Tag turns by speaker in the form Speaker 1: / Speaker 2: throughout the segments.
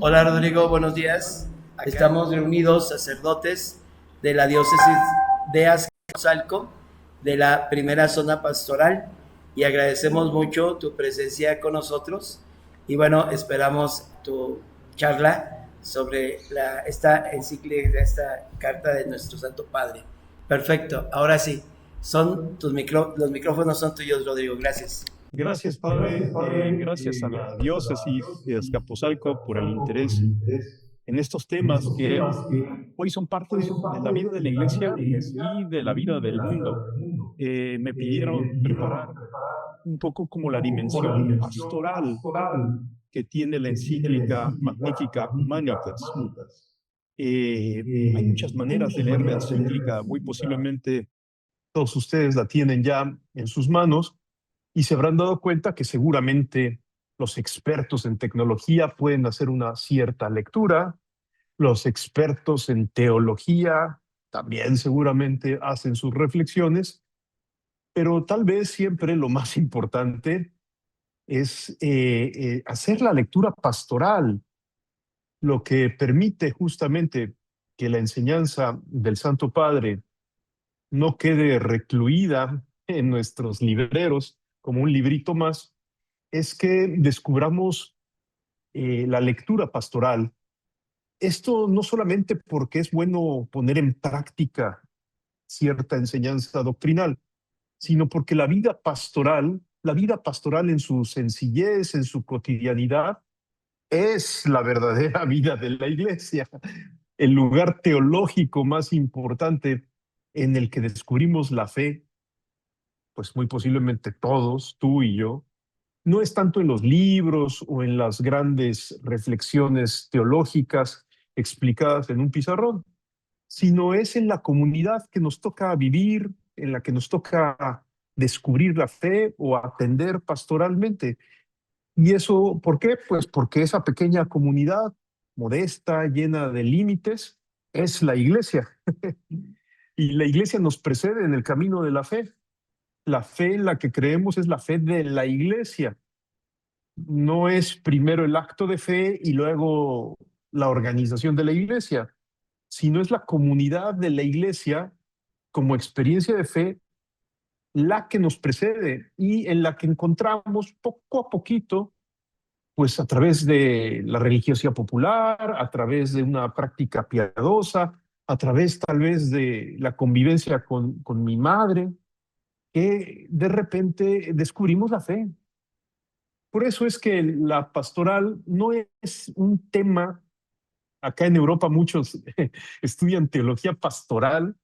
Speaker 1: Hola Rodrigo, buenos días. Estamos reunidos sacerdotes de la diócesis de Azcapotzalco, de la primera zona pastoral, y agradecemos mucho tu presencia con nosotros. Y bueno, esperamos tu charla sobre esta encíclica, esta carta de nuestro Santo Padre. Perfecto, ahora sí, los micrófonos son tuyos, Rodrigo. Gracias.
Speaker 2: Gracias, Padre. Gracias a la diócesis de Azcapotzalco por el interés en estos temas que hoy son parte de la vida de la Iglesia y de la vida del mundo. Me pidieron preparar un poco como la dimensión pastoral que tiene la encíclica Magnificat Humanitas. Hay muchas maneras de leer la encíclica, muy posiblemente todos ustedes la tienen ya en sus manos y se habrán dado cuenta que seguramente los expertos en tecnología pueden hacer una cierta lectura, los expertos en teología también seguramente hacen sus reflexiones, pero tal vez siempre lo más importante es hacer la lectura pastoral, lo que permite justamente que la enseñanza del Santo Padre no quede recluida en nuestros libreros como un librito más, es que descubramos la lectura pastoral. Esto no solamente porque es bueno poner en práctica cierta enseñanza doctrinal, sino porque la vida pastoral en su sencillez, en su cotidianidad, es la verdadera vida de la iglesia, el lugar teológico más importante en el que descubrimos la fe, pues muy posiblemente todos, tú y yo, no es tanto en los libros o en las grandes reflexiones teológicas explicadas en un pizarrón, sino es en la comunidad que nos toca vivir, en la que nos toca descubrir la fe o atender pastoralmente. ¿Y eso por qué? Pues porque esa pequeña comunidad modesta, llena de límites, es la iglesia. Y la iglesia nos precede en el camino de la fe. La fe en la que creemos es la fe de la iglesia. No es primero el acto de fe y luego la organización de la iglesia, sino es la comunidad de la iglesia como experiencia de fe la que nos precede y en la que encontramos poco a poquito, pues a través de la religiosidad popular, a través de una práctica piadosa, a través tal vez de la convivencia con mi madre, que de repente descubrimos la fe. Por eso es que la pastoral no es un tema. Acá en Europa muchos estudian teología pastoral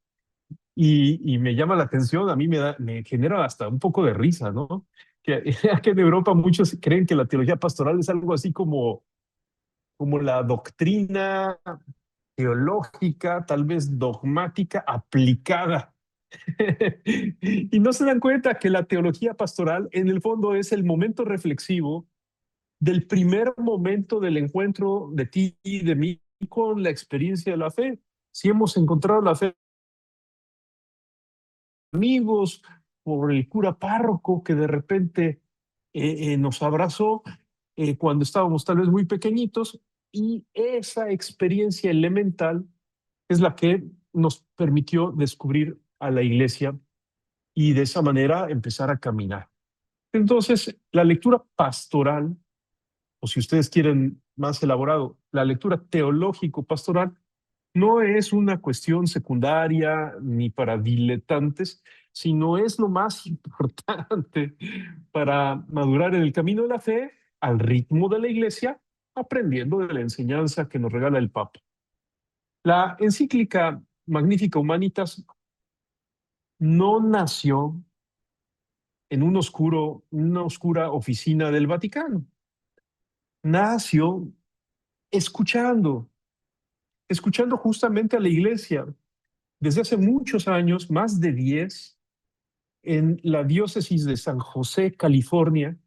Speaker 2: y me llama la atención, a mí me genera hasta un poco de risa, ¿no? Que acá en Europa muchos creen que la teología pastoral es algo así como la doctrina teológica, tal vez dogmática, aplicada. Y no se dan cuenta que la teología pastoral en el fondo es el momento reflexivo del primer momento del encuentro de ti y de mí con la experiencia de la fe. Si hemos encontrado la fe, amigos, por el cura párroco que de repente nos abrazó cuando estábamos tal vez muy pequeñitos, y esa experiencia elemental es la que nos permitió descubrir a la iglesia y de esa manera empezar a caminar. Entonces, la lectura pastoral, o si ustedes quieren más elaborado, la lectura teológico-pastoral, no es una cuestión secundaria ni para diletantes, sino es lo más importante para madurar en el camino de la fe al ritmo de la iglesia, aprendiendo de la enseñanza que nos regala el Papa. La encíclica Magnificat Humanitas no nació en una oscura oficina del Vaticano. Nació escuchando, escuchando justamente a la iglesia. Desde hace muchos años, más de 10, en la diócesis de San José, California,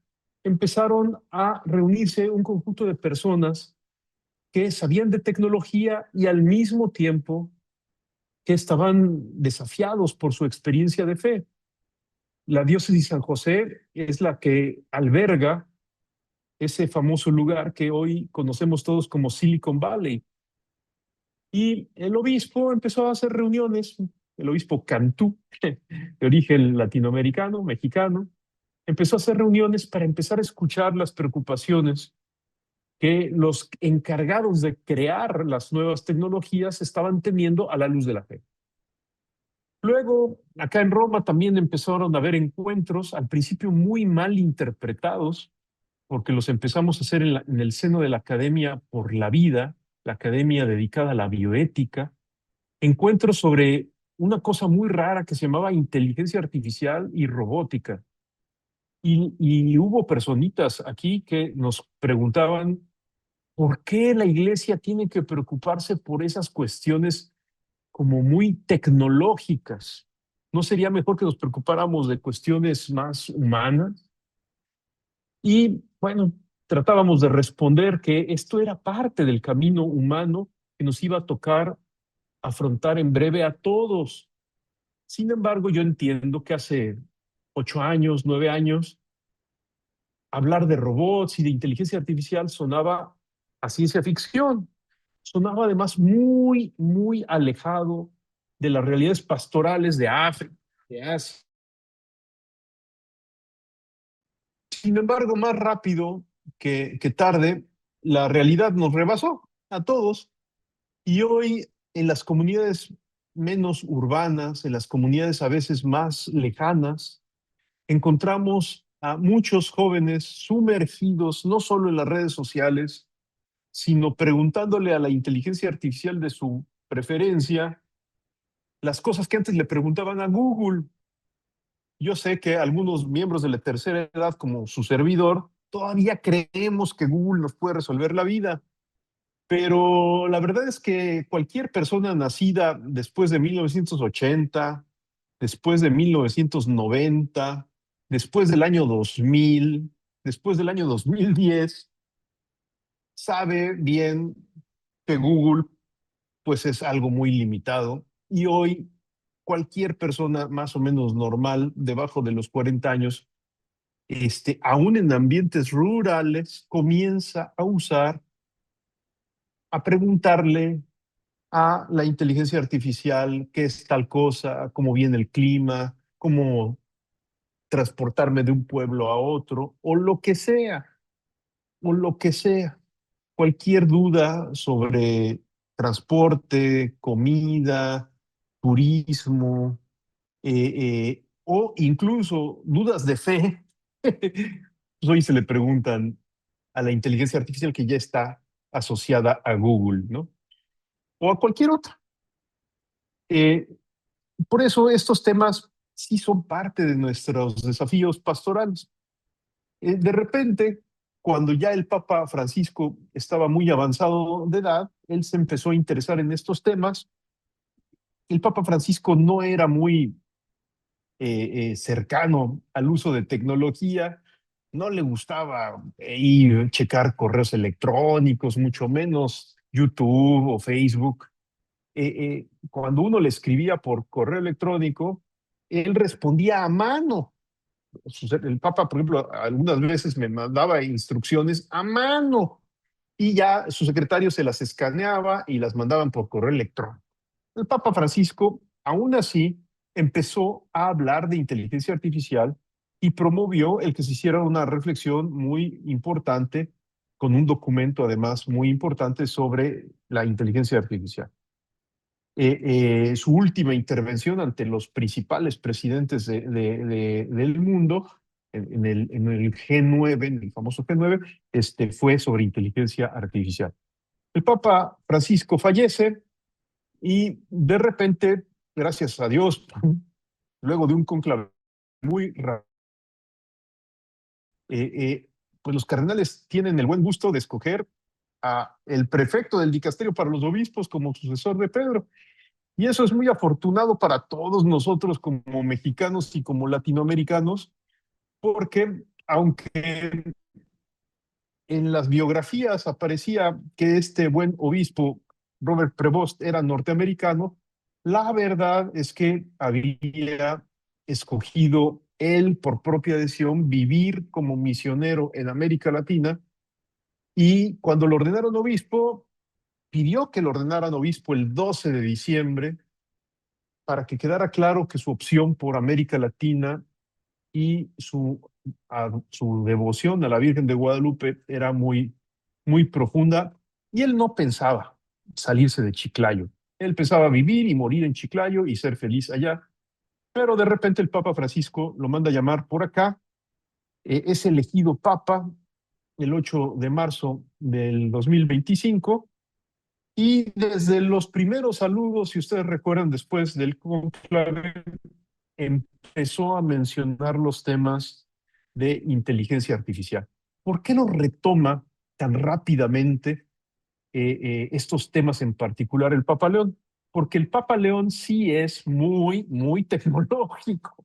Speaker 2: empezaron a reunirse un conjunto de personas que sabían de tecnología y al mismo tiempo que estaban desafiados por su experiencia de fe. La diócesis de San José es la que alberga ese famoso lugar que hoy conocemos todos como Silicon Valley. Y el obispo empezó a hacer reuniones, el obispo Cantú, de origen latinoamericano, mexicano, empezó a hacer reuniones para empezar a escuchar las preocupaciones que los encargados de crear las nuevas tecnologías estaban teniendo a la luz de la fe. Luego, acá en Roma también empezaron a haber encuentros, al principio muy mal interpretados, porque los empezamos a hacer en el seno de la Academia por la Vida, la academia dedicada a la bioética, encuentros sobre una cosa muy rara que se llamaba inteligencia artificial y robótica. Y hubo personitas aquí que nos preguntaban, ¿por qué la iglesia tiene que preocuparse por esas cuestiones como muy tecnológicas? ¿No sería mejor que nos preocupáramos de cuestiones más humanas? Y bueno, tratábamos de responder que esto era parte del camino humano que nos iba a tocar afrontar en breve a todos. Sin embargo, yo entiendo que hace 8 años, 9 años, hablar de robots y de inteligencia artificial sonaba a ciencia ficción. Sonaba además muy, muy alejado de las realidades pastorales de África, de Asia. Sin embargo, más rápido que tarde, la realidad nos rebasó a todos y hoy en las comunidades menos urbanas, en las comunidades a veces más lejanas, encontramos a muchos jóvenes sumergidos no solo en las redes sociales, sino preguntándole a la inteligencia artificial de su preferencia las cosas que antes le preguntaban a Google. Yo sé que algunos miembros de la tercera edad, como su servidor, todavía creemos que Google nos puede resolver la vida, pero la verdad es que cualquier persona nacida después de 1980, después de 1990, después del año 2000, después del año 2010, sabe bien que Google pues es algo muy limitado y hoy cualquier persona más o menos normal debajo de los 40 años, aún en ambientes rurales, comienza a usar, a preguntarle a la inteligencia artificial qué es tal cosa, cómo viene el clima, cómo transportarme de un pueblo a otro, o lo que sea, o lo que sea. Cualquier duda sobre transporte, comida, turismo, o incluso dudas de fe, pues hoy se le preguntan a la inteligencia artificial que ya está asociada a Google, ¿no? O a cualquier otra. Eh, por eso estos temas sí son parte de nuestros desafíos pastorales. De repente, cuando ya el Papa Francisco estaba muy avanzado de edad, él se empezó a interesar en estos temas. El Papa Francisco no era muy cercano al uso de tecnología, no le gustaba ir checar correos electrónicos, mucho menos YouTube o Facebook. Cuando uno le escribía por correo electrónico, él respondía a mano. El Papa, por ejemplo, algunas veces me mandaba instrucciones a mano y ya su secretario se las escaneaba y las mandaban por correo electrónico. El Papa Francisco, aún así, empezó a hablar de inteligencia artificial y promovió el que se hiciera una reflexión muy importante, con un documento además muy importante sobre la inteligencia artificial. Su última intervención ante los principales presidentes del mundo, en el G9, en el famoso G9, fue sobre inteligencia artificial. El Papa Francisco fallece y de repente, gracias a Dios, luego de un conclave muy raro, pues los cardenales tienen el buen gusto de escoger a el prefecto del dicasterio para los obispos como sucesor de Pedro. Y eso es muy afortunado para todos nosotros como mexicanos y como latinoamericanos, porque aunque en las biografías aparecía que este buen obispo, Robert Prevost, era norteamericano, la verdad es que había escogido él por propia decisión vivir como misionero en América Latina Y cuando lo ordenaron obispo, pidió que lo ordenaran obispo el 12 de diciembre para que quedara claro que su opción por América Latina y su devoción a la Virgen de Guadalupe era muy profunda, y él no pensaba salirse de Chiclayo. Él pensaba vivir y morir en Chiclayo y ser feliz allá, pero de repente el Papa Francisco lo manda a llamar por acá. Es elegido Papa el 8 de marzo del 2025, y desde los primeros saludos, si ustedes recuerdan, después del conclave, empezó a mencionar los temas de inteligencia artificial. ¿Por qué no retoma tan rápidamente estos temas en particular el Papa León? Porque el Papa León sí es muy tecnológico.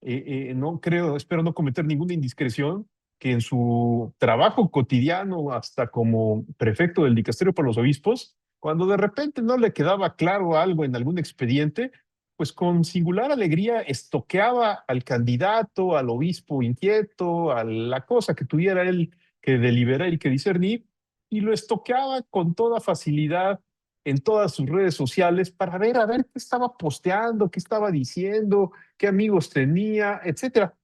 Speaker 2: No creo, espero no cometer ninguna indiscreción, que en su trabajo cotidiano, hasta como prefecto del dicasterio para los obispos, cuando de repente no le quedaba claro algo en algún expediente, pues con singular alegría estoqueaba al candidato, al obispo inquieto, a la cosa que tuviera él que deliberar y que discernir, y lo estoqueaba con toda facilidad en todas sus redes sociales para ver a ver qué estaba posteando, qué estaba diciendo, qué amigos tenía, etcétera.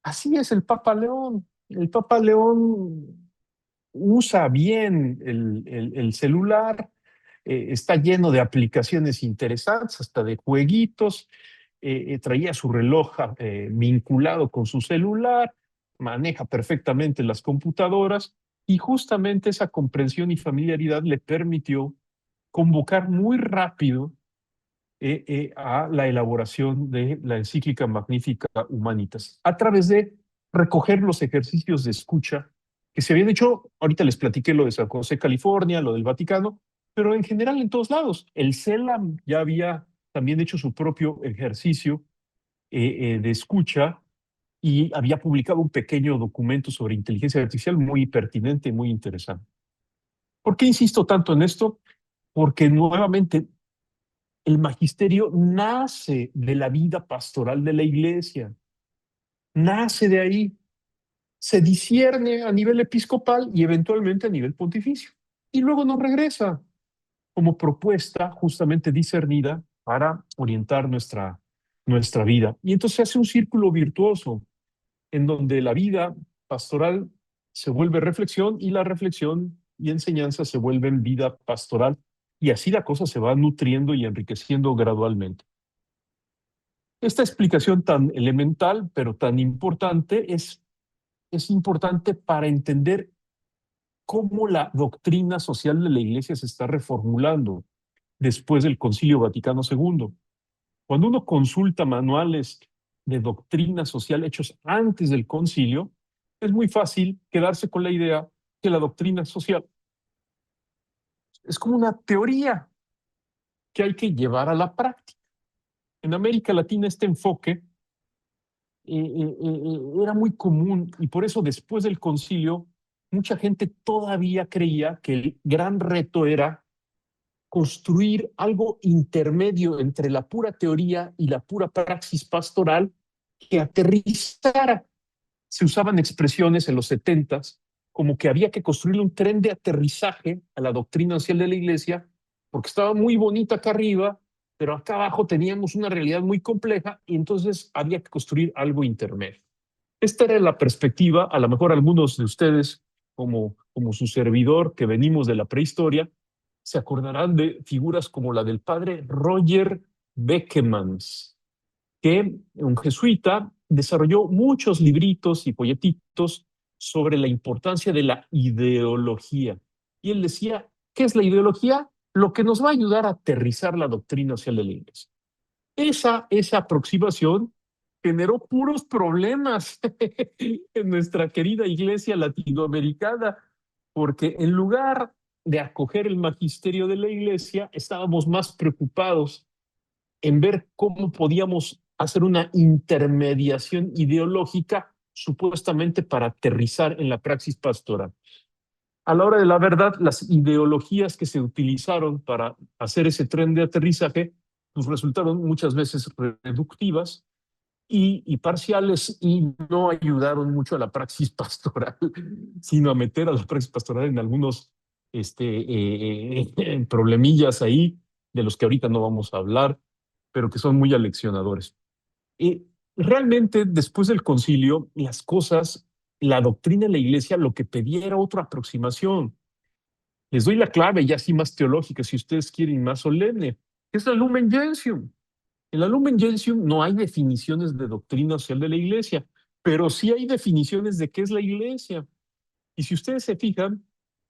Speaker 2: Así es el Papa León. El Papa León usa bien el celular, está lleno de aplicaciones interesantes, hasta de jueguitos. Traía su reloj vinculado con su celular, maneja perfectamente las computadoras, y justamente esa comprensión y familiaridad le permitió convocar muy rápido a la elaboración de la encíclica Magnífica Humanitas, a través de recoger los ejercicios de escucha que se habían hecho. Ahorita les platiqué lo de San José, California, lo del Vaticano, pero en general en todos lados. El CELAM ya había también hecho su propio ejercicio de escucha, y había publicado un pequeño documento sobre inteligencia artificial muy pertinente, muy interesante. ¿Por qué insisto tanto en esto? Porque nuevamente el magisterio nace de la vida pastoral de la iglesia, nace de ahí, se discierne a nivel episcopal y eventualmente a nivel pontificio, y luego nos regresa como propuesta justamente discernida para orientar nuestra vida. Y entonces se hace un círculo virtuoso en donde la vida pastoral se vuelve reflexión, y la reflexión y enseñanza se vuelven vida pastoral, y así la cosa se va nutriendo y enriqueciendo gradualmente. Esta explicación tan elemental, pero tan importante, es importante para entender cómo la doctrina social de la Iglesia se está reformulando después del Concilio Vaticano II. Cuando uno consulta manuales de doctrina social hechos antes del concilio, es muy fácil quedarse con la idea que la doctrina social es como una teoría que hay que llevar a la práctica. En América Latina este enfoque era muy común, y por eso después del concilio mucha gente todavía creía que el gran reto era construir algo intermedio entre la pura teoría y la pura praxis pastoral que aterrizara. Se usaban expresiones en los 70s como que había que construir un tren de aterrizaje a la doctrina social de la iglesia, porque estaba muy bonita acá arriba, pero acá abajo teníamos una realidad muy compleja, y entonces había que construir algo intermedio. Esta era la perspectiva. A lo mejor algunos de ustedes, como su servidor, que venimos de la prehistoria, se acordarán de figuras como la del padre Roger Beckemans, que un jesuita desarrolló muchos libritos y folletitos sobre la importancia de la ideología. Y él decía, ¿qué es la ideología? Lo que nos va a ayudar a aterrizar la doctrina social de la iglesia. Esa aproximación generó puros problemas en nuestra querida iglesia latinoamericana, porque en lugar de acoger el magisterio de la iglesia, estábamos más preocupados en ver cómo podíamos hacer una intermediación ideológica supuestamente para aterrizar en la praxis pastoral. A la hora de la verdad, las ideologías que se utilizaron para hacer ese tren de aterrizaje pues resultaron muchas veces reductivas, y parciales, y no ayudaron mucho a la praxis pastoral, sino a meter a la praxis pastoral en algunos problemillas ahí, de los que ahorita no vamos a hablar, pero que son muy aleccionadores. Y realmente, después del concilio, las cosas, la doctrina de la iglesia lo que pedía era otra aproximación. Les doy la clave, ya así más teológica, si ustedes quieren, más solemne, que es la Lumen Gentium. En la Lumen Gentium no hay definiciones de doctrina social de la iglesia, pero sí hay definiciones de qué es la iglesia. Y si ustedes se fijan,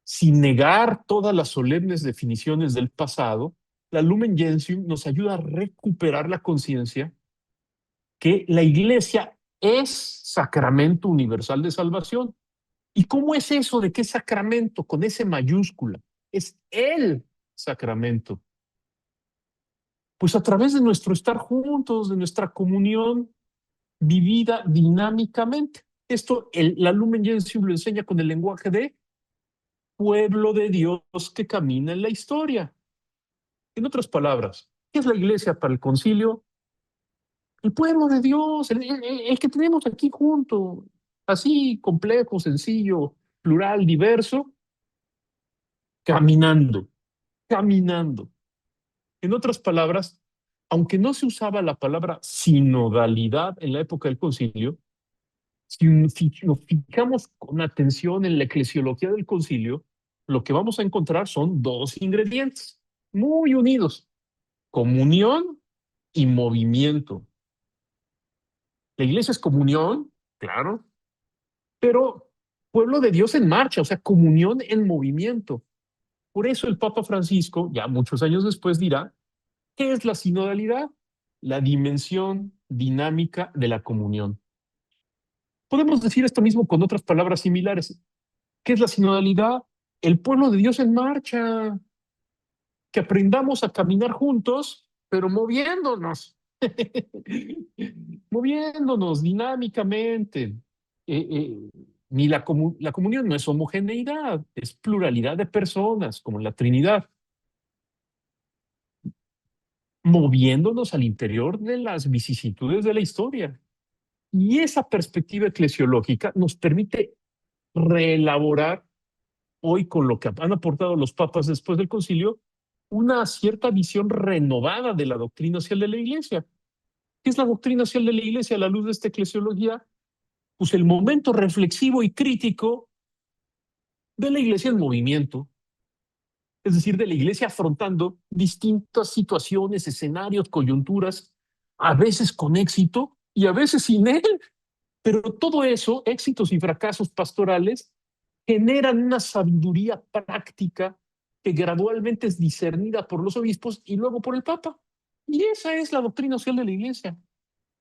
Speaker 2: sin negar todas las solemnes definiciones del pasado, la Lumen Gentium nos ayuda a recuperar la conciencia que la iglesia es sacramento universal de salvación. ¿Y cómo es eso de que es sacramento con ese mayúscula? Es el sacramento. Pues a través de nuestro estar juntos, de nuestra comunión vivida dinámicamente. Esto la Lumen Gentium lo enseña con el lenguaje de pueblo de Dios que camina en la historia. En otras palabras, ¿qué es la iglesia para el concilio? El pueblo de Dios, el que tenemos aquí junto, así complejo, sencillo, plural, diverso, caminando, caminando. En otras palabras, aunque no se usaba la palabra sinodalidad en la época del concilio, si nos fijamos con atención en la eclesiología del concilio, lo que vamos a encontrar son dos ingredientes muy unidos: comunión y movimiento. La iglesia es comunión, claro, pero pueblo de Dios en marcha, o sea, comunión en movimiento. Por eso el Papa Francisco, ya muchos años después, dirá: ¿qué es la sinodalidad? La dimensión dinámica de la comunión. Podemos decir esto mismo con otras palabras similares. ¿Qué es la sinodalidad? El pueblo de Dios en marcha, que aprendamos a caminar juntos, pero moviéndonos, moviéndonos dinámicamente. Ni la comunión no es homogeneidad, es pluralidad de personas, como en la Trinidad, moviéndonos al interior de las vicisitudes de la historia. Y esa perspectiva eclesiológica nos permite reelaborar hoy, con lo que han aportado los papas después del concilio, una cierta visión renovada de la doctrina social de la iglesia. ¿Qué es la doctrina social de la iglesia a la luz de esta eclesiología? Pues el momento reflexivo y crítico de la iglesia en movimiento, es decir, de la iglesia afrontando distintas situaciones, escenarios, coyunturas, a veces con éxito y a veces sin él. Pero todo eso, éxitos y fracasos pastorales, generan una sabiduría práctica que gradualmente es discernida por los obispos y luego por el Papa. Y esa es la doctrina social de la Iglesia.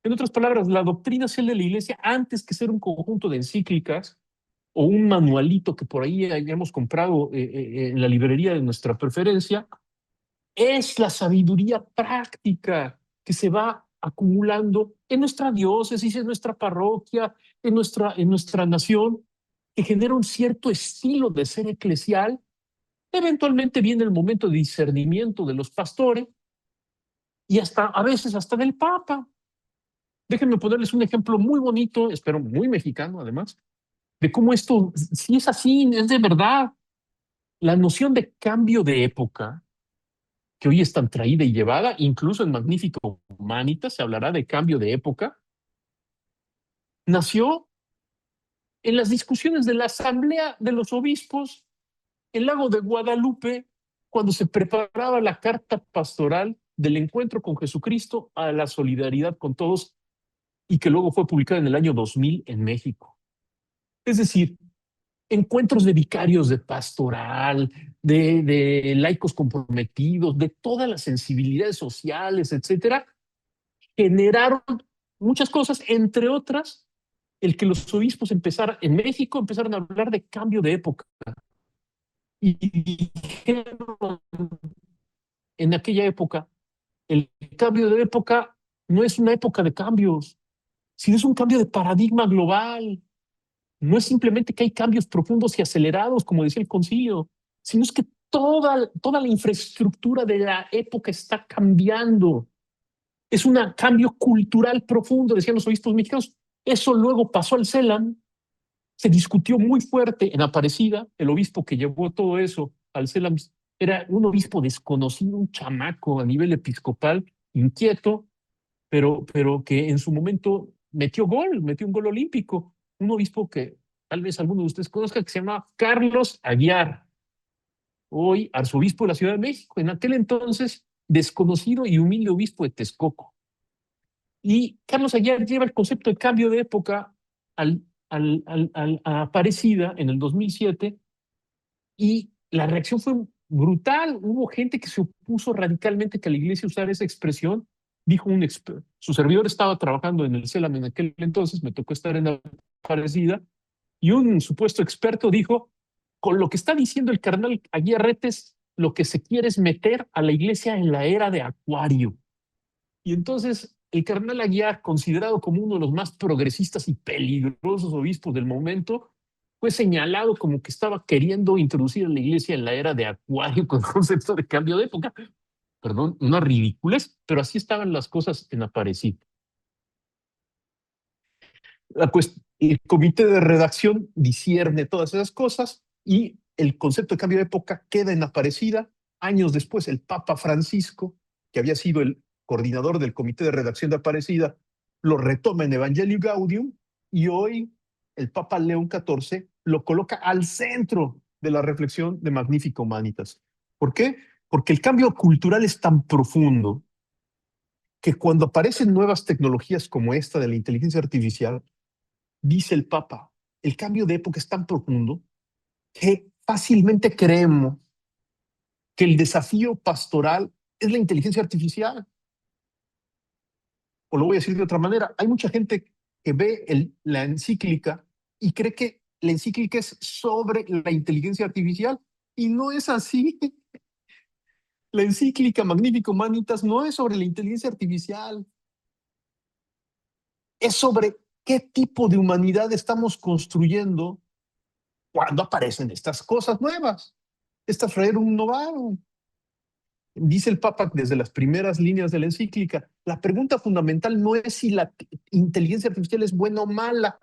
Speaker 2: En otras palabras, la doctrina social de la Iglesia, antes que ser un conjunto de encíclicas o un manualito que por ahí hayamos comprado en la librería de nuestra preferencia, es la sabiduría práctica que se va acumulando en nuestra diócesis, en nuestra parroquia, en nuestra nación, que genera un cierto estilo de ser eclesial. Eventualmente viene el momento de discernimiento de los pastores y hasta a veces hasta del Papa. Déjenme ponerles un ejemplo muy bonito, espero muy mexicano además, de cómo esto, si es así, es de verdad. La noción de cambio de época, que hoy es tan traída y llevada, incluso en Magnifico Humanitas se hablará de cambio de época, nació en las discusiones de la Asamblea de los Obispos, el Lago de Guadalupe, cuando se preparaba la carta pastoral del encuentro con Jesucristo a la solidaridad con todos, y que luego fue publicada en el año 2000 en México. Es decir, encuentros de vicarios de pastoral, de laicos comprometidos, de todas las sensibilidades sociales, etcétera, generaron muchas cosas, entre otras, el que los obispos en México empezaron a hablar de cambio de época. Y dijeron en aquella época, el cambio de época no es una época de cambios, sino es un cambio de paradigma global. No es simplemente que hay cambios profundos y acelerados, como decía el concilio, sino es que toda la infraestructura de la época está cambiando. Es un cambio cultural profundo, decían los obispos mexicanos. Eso luego pasó al CELAM, se discutió muy fuerte en Aparecida. El obispo que llevó todo eso al CELAM era un obispo desconocido, un chamaco a nivel episcopal, inquieto, pero que en su momento metió un gol olímpico. Un obispo que tal vez alguno de ustedes conozca, que se llama Carlos Aguiar, hoy arzobispo de la Ciudad de México, en aquel entonces desconocido y humilde obispo de Texcoco. Y Carlos Aguiar lleva el concepto de cambio de época a Aparecida en el 2007, y la reacción fue brutal. Hubo gente que se opuso radicalmente que la iglesia usara esa expresión. Dijo su servidor estaba trabajando en el CELAM en aquel entonces, me tocó estar en Aparecida, y un supuesto experto dijo: con lo que está diciendo el carnal Aguiar Retes, lo que se quiere es meter a la iglesia en la era de Acuario. Y entonces el carnal Aguiar, considerado como uno de los más progresistas y peligrosos obispos del momento, fue señalado como que estaba queriendo introducir a la iglesia en la era de Acuario con el concepto de cambio de época. Perdón, una ridiculez, pero así estaban las cosas en Aparecida. El comité de redacción discierne todas esas cosas y el concepto de cambio de época queda en Aparecida. Años después, el Papa Francisco, que había sido el coordinador del comité de redacción de Aparecida, lo retoma en Evangelii Gaudium, y hoy el Papa León XIV lo coloca al centro de la reflexión de Magnificat Humanitas. ¿Por qué? Porque el cambio cultural es tan profundo que cuando aparecen nuevas tecnologías como esta de la inteligencia artificial, dice el Papa, el cambio de época es tan profundo que fácilmente creemos que el desafío pastoral es la inteligencia artificial. O lo voy a decir de otra manera, hay mucha gente que ve la encíclica y cree que la encíclica es sobre la inteligencia artificial, y no es así. La encíclica Magnificat Humanitas no es sobre la inteligencia artificial, es sobre qué tipo de humanidad estamos construyendo cuando aparecen estas cosas nuevas, estas rerum novarum. Dice el Papa desde las primeras líneas de la encíclica, la pregunta fundamental no es si la inteligencia artificial es buena o mala,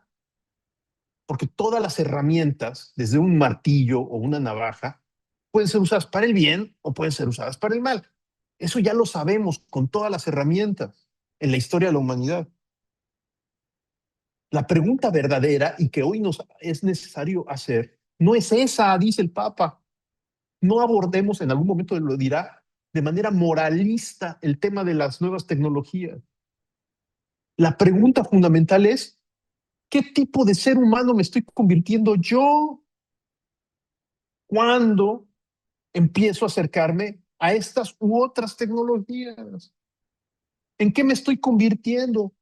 Speaker 2: porque todas las herramientas, desde un martillo o una navaja, pueden ser usadas para el bien o pueden ser usadas para el mal. Eso ya lo sabemos con todas las herramientas en la historia de la humanidad. La pregunta verdadera, y que hoy nos es necesario hacer, no es esa, dice el Papa. No abordemos, en algún momento lo dirá, de manera moralista el tema de las nuevas tecnologías. La pregunta fundamental es, ¿qué tipo de ser humano me estoy convirtiendo yo cuando empiezo a acercarme a estas u otras tecnologías? ¿En qué me estoy convirtiendo?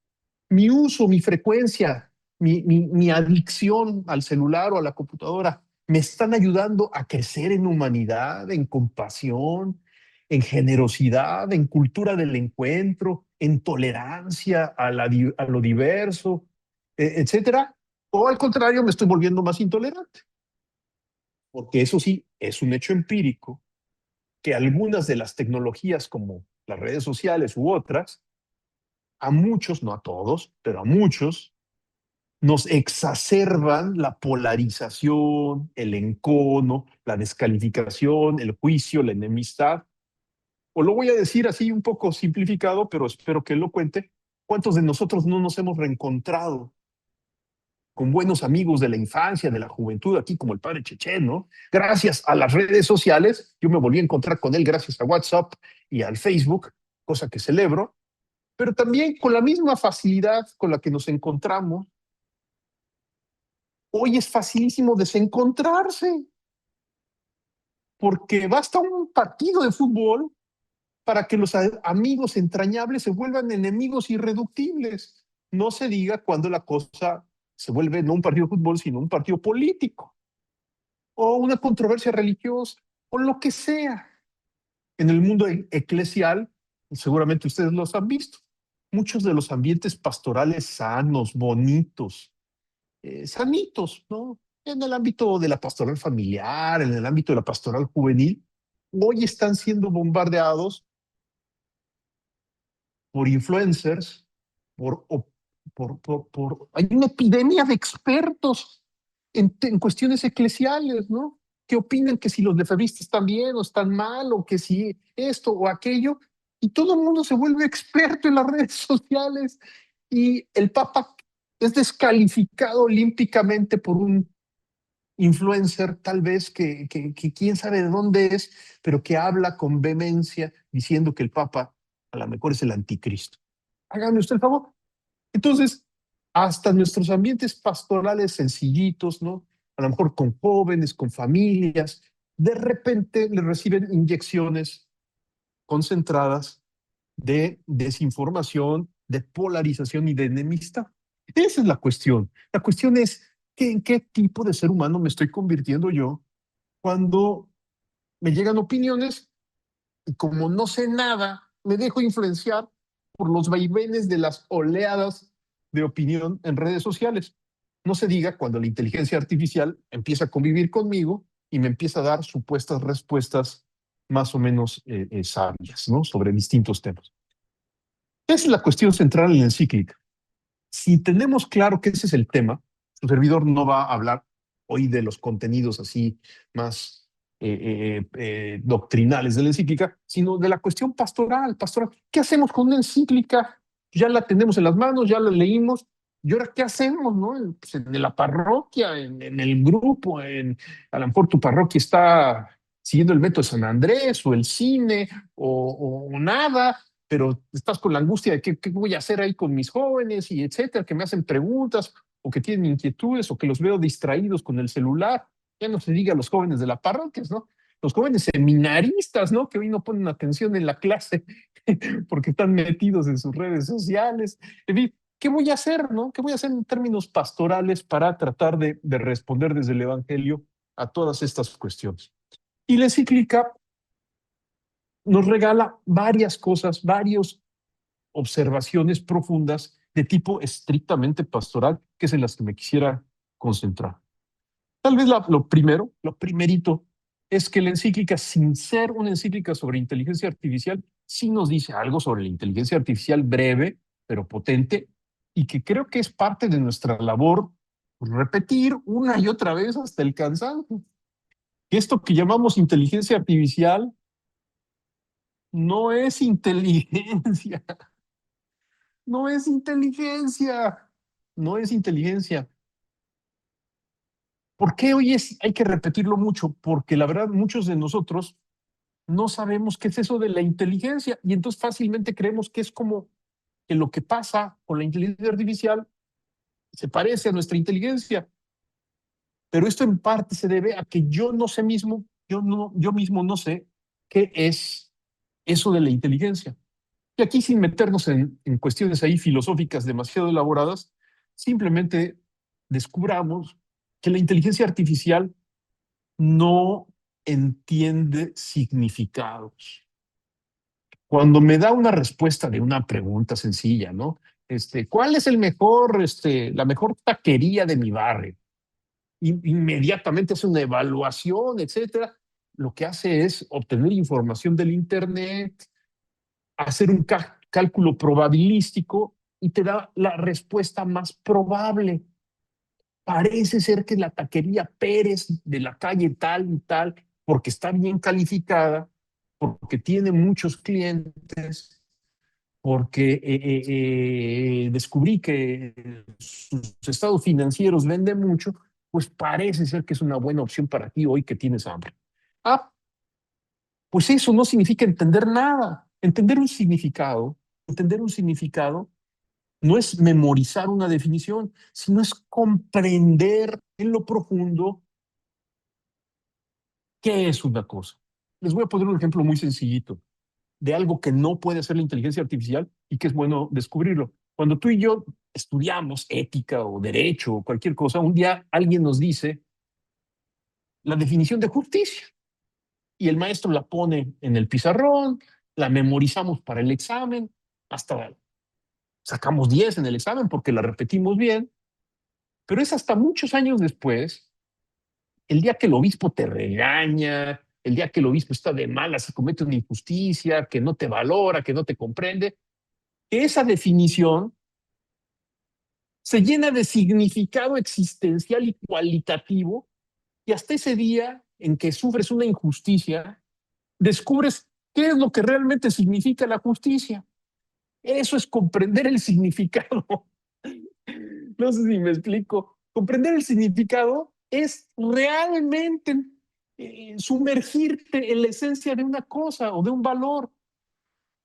Speaker 2: Mi uso, mi frecuencia, mi adicción al celular o a la computadora, ¿me están ayudando a crecer en humanidad, en compasión, en generosidad, en cultura del encuentro, en tolerancia a lo diverso, etcétera? ¿O al contrario, me estoy volviendo más intolerante? Porque eso sí, es un hecho empírico que algunas de las tecnologías como las redes sociales u otras, a muchos, no a todos, pero a muchos, nos exacerban la polarización, el encono, la descalificación, el juicio, la enemistad. O lo voy a decir así un poco simplificado, pero espero que lo cuente. ¿Cuántos de nosotros no nos hemos reencontrado con buenos amigos de la infancia, de la juventud, aquí como el padre Chechen, ¿no? Gracias a las redes sociales, yo me volví a encontrar con él gracias a WhatsApp y al Facebook, cosa que celebro, pero también con la misma facilidad con la que nos encontramos. Hoy es facilísimo desencontrarse, porque basta un partido de fútbol para que los amigos entrañables se vuelvan enemigos irreductibles. No se diga cuando la cosa se vuelve no un partido de fútbol, sino un partido político, o una controversia religiosa, o lo que sea. En el mundo eclesial, seguramente ustedes los han visto, muchos de los ambientes pastorales sanos, bonitos, sanitos, ¿no? En el ámbito de la pastoral familiar, en el ámbito de la pastoral juvenil, hoy están siendo bombardeados por influencers, hay una epidemia de expertos en cuestiones eclesiales, ¿no? Que opinan que si los lefebristas están bien o están mal, o que si esto o aquello, y todo el mundo se vuelve experto en las redes sociales, y el Papa es descalificado olímpicamente por un influencer, tal vez que quién sabe de dónde es, pero que habla con vehemencia diciendo que el Papa a lo mejor es el anticristo. Hágame usted el favor. Entonces, hasta nuestros ambientes pastorales sencillitos, ¿no? A lo mejor con jóvenes, con familias, de repente le reciben inyecciones concentradas de desinformación, de polarización y de enemistad. Esa es la cuestión. La cuestión es ¿en qué tipo de ser humano me estoy convirtiendo yo cuando me llegan opiniones y como no sé nada, me dejo influenciar por los vaivenes de las oleadas de opinión en redes sociales? No se diga cuando la inteligencia artificial empieza a convivir conmigo y me empieza a dar supuestas respuestas más o menos sabias, ¿no? Sobre distintos temas. Esa es la cuestión central en la encíclica. Si tenemos claro que ese es el tema, su servidor no va a hablar hoy de los contenidos así más doctrinales de la encíclica, sino de la cuestión pastoral. ¿Qué hacemos con una encíclica? Ya la tenemos en las manos, ya la leímos, y ahora ¿qué hacemos, no? Pues en la parroquia, en el grupo, a lo mejor tu parroquia está siguiendo el método de San Andrés, o el cine, o nada, pero estás con la angustia de qué voy a hacer ahí con mis jóvenes y etcétera, que me hacen preguntas o que tienen inquietudes o que los veo distraídos con el celular. Ya no se diga los jóvenes de la parroquia, ¿no? Los jóvenes seminaristas, ¿no? Que hoy no ponen atención en la clase porque están metidos en sus redes sociales. En fin, ¿qué voy a hacer, no? ¿Qué voy a hacer en términos pastorales para tratar de responder desde el Evangelio a todas estas cuestiones? Y la encíclica nos regala varias cosas, varias observaciones profundas de tipo estrictamente pastoral, que es en las que me quisiera concentrar. Tal vez lo primerito, es que la encíclica, sin ser una encíclica sobre inteligencia artificial, sí nos dice algo sobre la inteligencia artificial breve, pero potente, y que creo que es parte de nuestra labor repetir una y otra vez hasta el cansancio. Que esto que llamamos inteligencia artificial no es inteligencia, no es inteligencia, no es inteligencia. ¿Por qué hoy hay que repetirlo mucho? Porque la verdad muchos de nosotros no sabemos qué es eso de la inteligencia y entonces fácilmente creemos que es como que lo que pasa con la inteligencia artificial se parece a nuestra inteligencia, pero esto en parte se debe a que yo no sé mismo, yo mismo no sé qué es eso de la inteligencia. Y aquí, sin meternos en cuestiones ahí filosóficas demasiado elaboradas, simplemente descubramos que la inteligencia artificial no entiende significados. Cuando me da una respuesta de una pregunta sencilla, ¿no? ¿Cuál es la mejor taquería de mi barrio? Inmediatamente hace una evaluación, etcétera. Lo que hace es obtener información del Internet, hacer un cálculo probabilístico y te da la respuesta más probable. Parece ser que la taquería Pérez de la calle tal y tal, porque está bien calificada, porque tiene muchos clientes, porque descubrí que sus estados financieros venden mucho, pues parece ser que es una buena opción para ti hoy que tienes hambre. Ah, pues eso no significa entender nada. Entender un significado no es memorizar una definición, sino es comprender en lo profundo qué es una cosa. Les voy a poner un ejemplo muy sencillito de algo que no puede hacer la inteligencia artificial y que es bueno descubrirlo. Cuando tú y yo estudiamos ética o derecho o cualquier cosa, un día alguien nos dice la definición de justicia y el maestro la pone en el pizarrón, la memorizamos para el examen, hasta sacamos 10 en el examen porque la repetimos bien, pero es hasta muchos años después, el día que el obispo te regaña, el día que el obispo está de malas y comete una injusticia, que no te valora, que no te comprende, que esa definición se llena de significado existencial y cualitativo, y hasta ese día en que sufres una injusticia, descubres qué es lo que realmente significa la justicia. Eso es comprender el significado. No sé si me explico. Comprender el significado es realmente sumergirte en la esencia de una cosa o de un valor.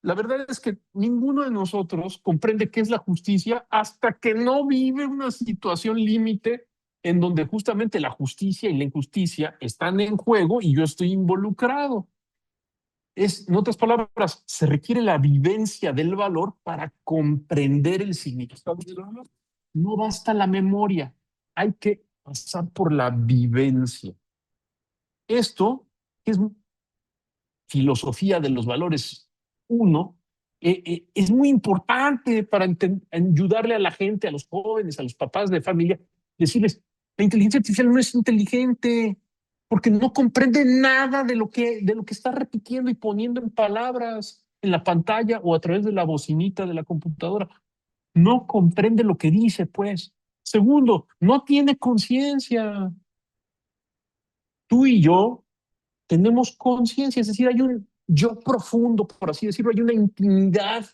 Speaker 2: La verdad es que ninguno de nosotros comprende qué es la justicia hasta que no vive una situación límite en donde justamente la justicia y la injusticia están en juego y yo estoy involucrado. En otras palabras, se requiere la vivencia del valor para comprender el significado del valor. No basta la memoria, hay que pasar por la vivencia. Esto es filosofía de los valores uno, es muy importante para ayudarle a la gente, a los jóvenes, a los papás de familia, decirles, la inteligencia artificial no es inteligente porque no comprende nada de lo que está repitiendo y poniendo en palabras en la pantalla o a través de la bocinita de la computadora. No comprende lo que dice, pues. Segundo, no tiene conciencia. Tú y yo tenemos conciencia, es decir, hay un yo profundo, por así decirlo, hay una intimidad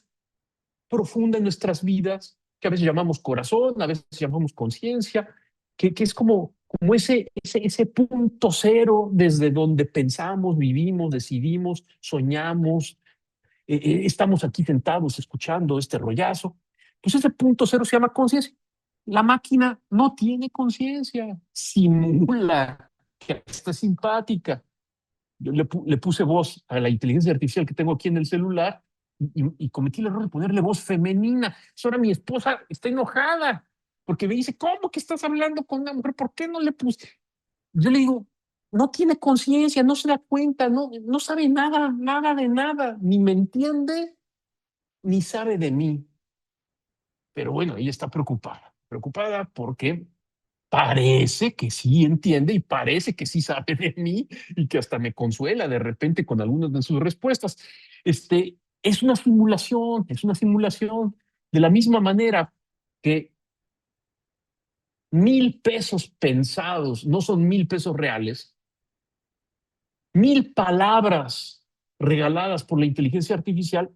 Speaker 2: profunda en nuestras vidas, que a veces llamamos corazón, a veces llamamos conciencia, que es como ese punto cero desde donde pensamos, vivimos, decidimos, soñamos, estamos aquí sentados escuchando este rollazo. Pues ese punto cero se llama conciencia. La máquina no tiene conciencia, simula que está simpática. Yo le puse voz a la inteligencia artificial que tengo aquí en el celular y cometí el error de ponerle voz femenina. Ahora mi esposa está enojada porque me dice, ¿cómo que estás hablando con una mujer? ¿Por qué no le puse? Yo le digo, no tiene conciencia, no se da cuenta, no sabe nada, nada de nada, ni me entiende, ni sabe de mí. Pero bueno, ella está preocupada porque parece que sí entiende y parece que sí sabe de mí y que hasta me consuela de repente con algunas de sus respuestas. Es una simulación. De la misma manera que 1,000 pesos pensados no son 1,000 pesos reales, 1,000 palabras regaladas por la inteligencia artificial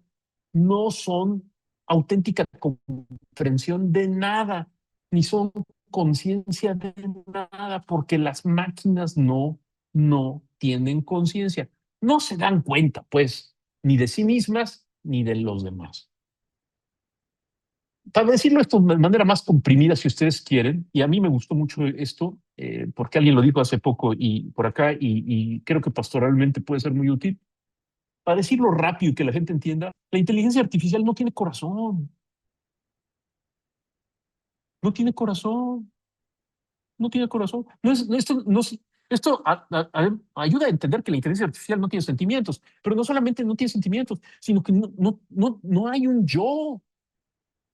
Speaker 2: no son auténtica comprensión de nada, ni son conciencia de nada, porque las máquinas no tienen conciencia. No se dan cuenta, pues, ni de sí mismas ni de los demás. Para decirlo esto de manera más comprimida, si ustedes quieren, y a mí me gustó mucho esto, porque alguien lo dijo hace poco y por acá, y creo que pastoralmente puede ser muy útil. Para decirlo rápido y que la gente entienda, la inteligencia artificial no tiene corazón. No tiene corazón. No tiene corazón. Esto ayuda a entender que la inteligencia artificial no tiene sentimientos, pero no solamente no tiene sentimientos, sino que no hay un yo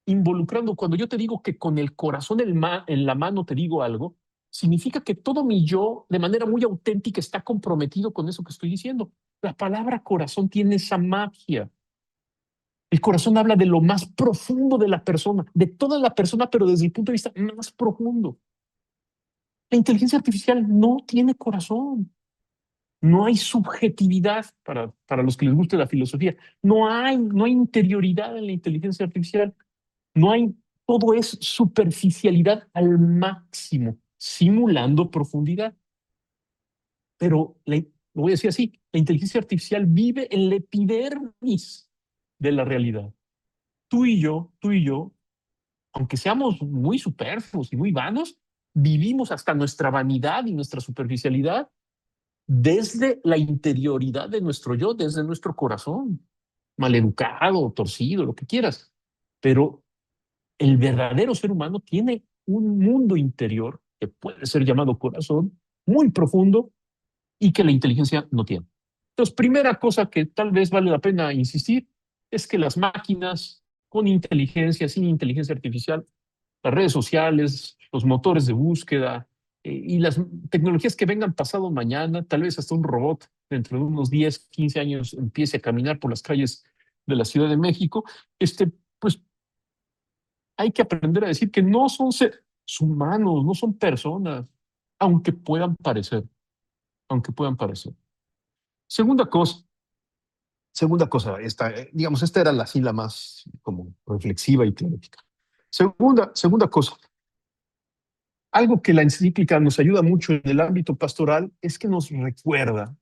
Speaker 2: involucrando. Cuando yo te digo que con el corazón en la mano te digo algo, significa que todo mi yo, de manera muy auténtica, está comprometido con eso que estoy diciendo. La palabra corazón tiene esa magia. El corazón habla de lo más profundo de la persona, de toda la persona, pero desde el punto de vista más profundo. La inteligencia artificial no tiene corazón. No hay subjetividad para los que les guste la filosofía. No hay interioridad en la inteligencia artificial. No hay, todo es superficialidad al máximo, simulando profundidad. Pero lo voy a decir así, la inteligencia artificial vive en la epidermis de la realidad. Tú y yo, aunque seamos muy superfluos y muy vanos, vivimos hasta nuestra vanidad y nuestra superficialidad desde la interioridad de nuestro yo, desde nuestro corazón, maleducado, torcido, lo que quieras. Pero el verdadero ser humano tiene un mundo interior que puede ser llamado corazón, muy profundo y que la inteligencia no tiene. Entonces, primera cosa que tal vez vale la pena insistir es que las máquinas con inteligencia, sin inteligencia artificial, las redes sociales, los motores de búsqueda y las tecnologías que vengan pasado mañana, tal vez hasta un robot dentro de unos 10, 15 años empiece a caminar por las calles de la Ciudad de México, pues hay que aprender a decir que no son seres humanos, no son personas, aunque puedan parecer, aunque puedan parecer. Segunda cosa, digamos, esta era así la más como reflexiva y teórica. Segunda cosa, algo que la encíclica nos ayuda mucho en el ámbito pastoral es que nos recuerda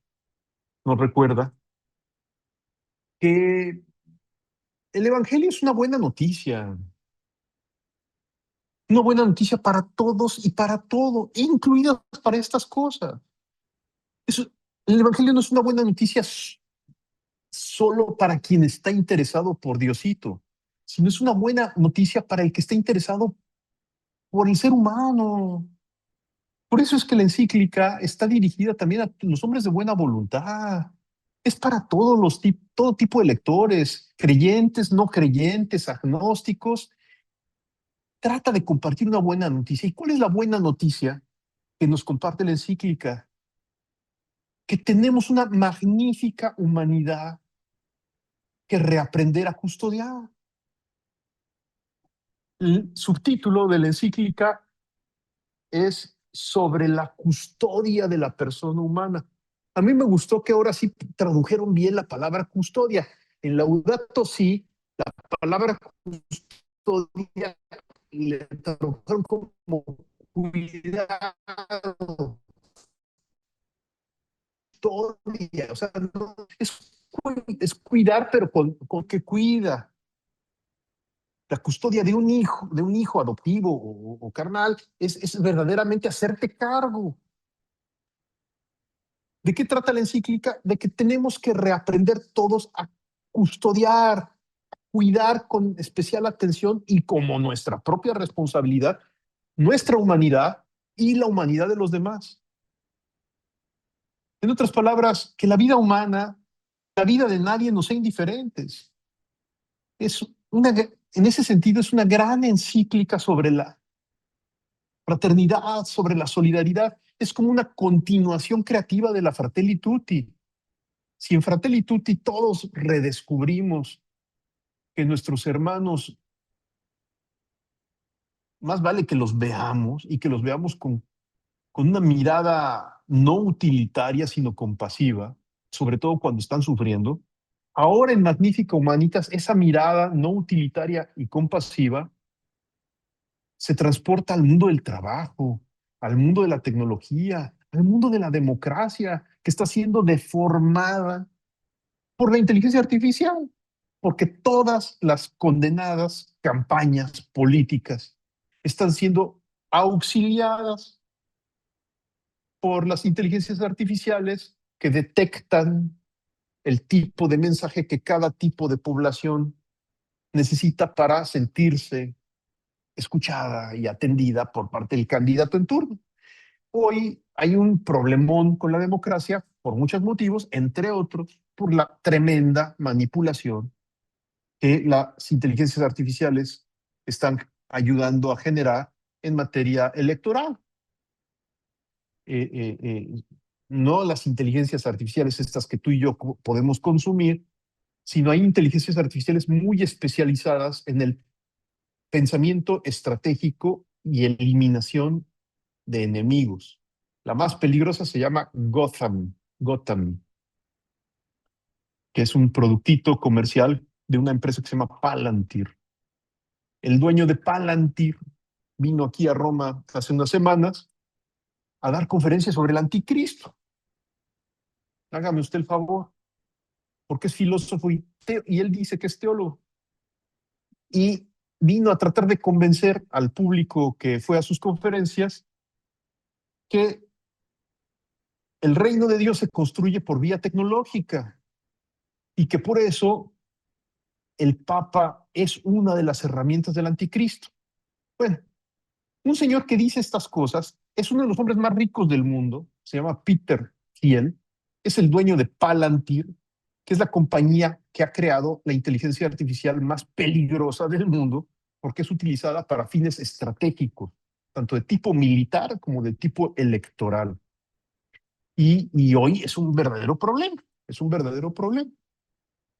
Speaker 2: que el evangelio es una buena noticia para todos y para todo, incluidas para estas cosas. El evangelio no es una buena noticia solo para quien está interesado por Diosito, sino es una buena noticia para el que está interesado por el ser humano. Por eso es que la encíclica está dirigida también a los hombres de buena voluntad. Es para todo tipo de lectores, creyentes, no creyentes, agnósticos. Trata de compartir una buena noticia. ¿Y cuál es la buena noticia que nos comparte la encíclica? Que tenemos una magnífica humanidad que reaprender a custodiar. El subtítulo de la encíclica es sobre la custodia de la persona humana. A mí me gustó que ahora sí tradujeron bien la palabra custodia. En Laudato Si, la palabra custodia le tradujeron como cuidado, custodia. O sea, no, es cuidar, pero con que cuida. La custodia de un hijo adoptivo o carnal, es verdaderamente hacerte cargo. ¿De qué trata la encíclica? De que tenemos que reaprender todos a custodiar, cuidar con especial atención y como nuestra propia responsabilidad, nuestra humanidad y la humanidad de los demás. En otras palabras, que la vida humana, la vida de nadie nos sea indiferentes. En ese sentido, es una gran encíclica sobre la fraternidad, sobre la solidaridad. Es como una continuación creativa de la Fratelli Tutti. Si en Fratelli Tutti todos redescubrimos que nuestros hermanos, más vale que los veamos y que los veamos con una mirada no utilitaria, sino compasiva, sobre todo cuando están sufriendo. Ahora en Magnífica Humanitas, esa mirada no utilitaria y compasiva se transporta al mundo del trabajo, al mundo de la tecnología, al mundo de la democracia, que está siendo deformada por la inteligencia artificial, porque todas las condenadas campañas políticas están siendo auxiliadas por las inteligencias artificiales que detectan el tipo de mensaje que cada tipo de población necesita para sentirse escuchada y atendida por parte del candidato en turno. Hoy hay un problemón con la democracia por muchos motivos, entre otros por la tremenda manipulación que las inteligencias artificiales están ayudando a generar en materia electoral. Eh, eh, eh, no las inteligencias artificiales estas que tú y yo podemos consumir, sino hay inteligencias artificiales muy especializadas en el pensamiento estratégico y eliminación de enemigos. La más peligrosa se llama Gotham, que es un productito comercial de una empresa que se llama Palantir. El dueño de Palantir vino aquí a Roma hace unas semanas a dar conferencias sobre el anticristo. Hágame usted el favor, porque es filósofo y él dice que es teólogo. Y vino a tratar de convencer al público que fue a sus conferencias que el reino de Dios se construye por vía tecnológica y que por eso el Papa es una de las herramientas del anticristo. Bueno, un señor que dice estas cosas es uno de los hombres más ricos del mundo, se llama Peter Thiel, es el dueño de Palantir, que es la compañía que ha creado la inteligencia artificial más peligrosa del mundo, porque es utilizada para fines estratégicos, tanto de tipo militar como de tipo electoral. Y hoy es un verdadero problema, es un verdadero problema.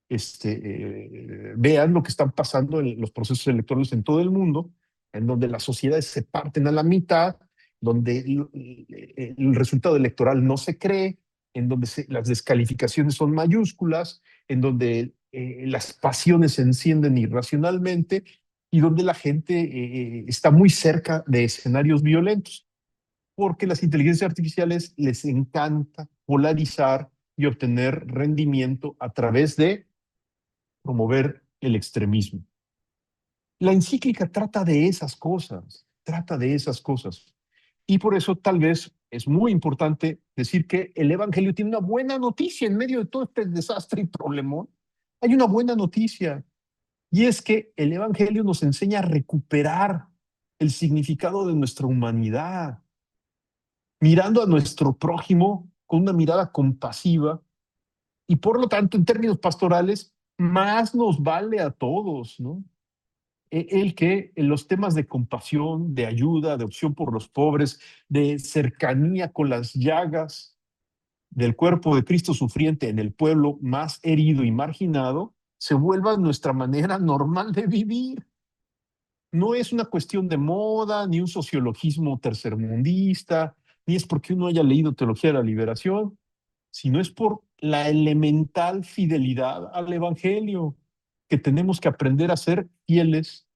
Speaker 2: vean lo que están pasando en los procesos electorales en todo el mundo, en donde las sociedades se parten a la mitad, donde el resultado electoral no se cree, en donde las descalificaciones son mayúsculas, en donde las pasiones se encienden irracionalmente y donde la gente está muy cerca de escenarios violentos, porque las inteligencias artificiales les encanta polarizar y obtener rendimiento a través de promover el extremismo. La encíclica trata de esas cosas. Y por eso tal vez es muy importante decir que el Evangelio tiene una buena noticia en medio de todo este desastre y problemón. Hay una buena noticia, y es que el Evangelio nos enseña a recuperar el significado de nuestra humanidad, mirando a nuestro prójimo con una mirada compasiva, y por lo tanto, en términos pastorales, más nos vale a todos, ¿no? El que en los temas de compasión, de ayuda, de opción por los pobres, de cercanía con las llagas del cuerpo de Cristo sufriente en el pueblo más herido y marginado, se vuelva nuestra manera normal de vivir. No es una cuestión de moda, ni un sociologismo tercermundista, ni es porque uno haya leído Teología de la Liberación, sino es por la elemental fidelidad al Evangelio, que tenemos que aprender a ser fieles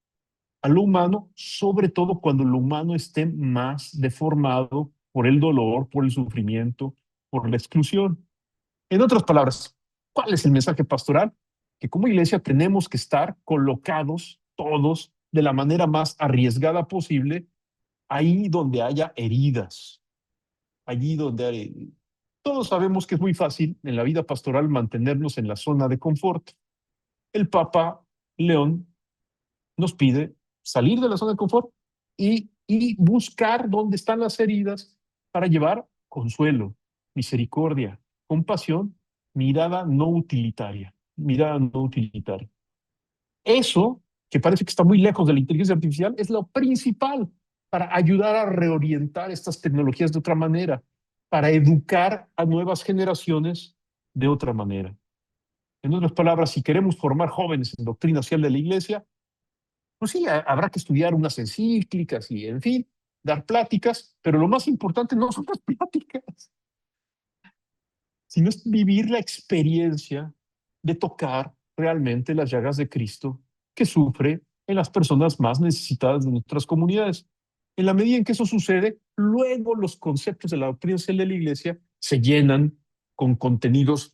Speaker 2: a lo humano, sobre todo cuando lo humano esté más deformado por el dolor, por el sufrimiento, por la exclusión. En otras palabras, ¿cuál es el mensaje pastoral? Que como iglesia tenemos que estar colocados todos de la manera más arriesgada posible, ahí donde haya heridas, allí donde hay... Todos sabemos que es muy fácil en la vida pastoral mantenernos en la zona de confort. El Papa León nos pide salir de la zona de confort y buscar dónde están las heridas para llevar consuelo, misericordia, compasión, mirada no utilitaria. Eso, que parece que está muy lejos de la inteligencia artificial, es lo principal para ayudar a reorientar estas tecnologías de otra manera, para educar a nuevas generaciones de otra manera. En otras palabras, si queremos formar jóvenes en doctrina social de la Iglesia, pues sí, habrá que estudiar unas encíclicas y, en fin, dar pláticas, pero lo más importante no son las pláticas, sino es vivir la experiencia de tocar realmente las llagas de Cristo que sufre en las personas más necesitadas de nuestras comunidades. En la medida en que eso sucede, luego los conceptos de la doctrina social de la Iglesia se llenan con contenidos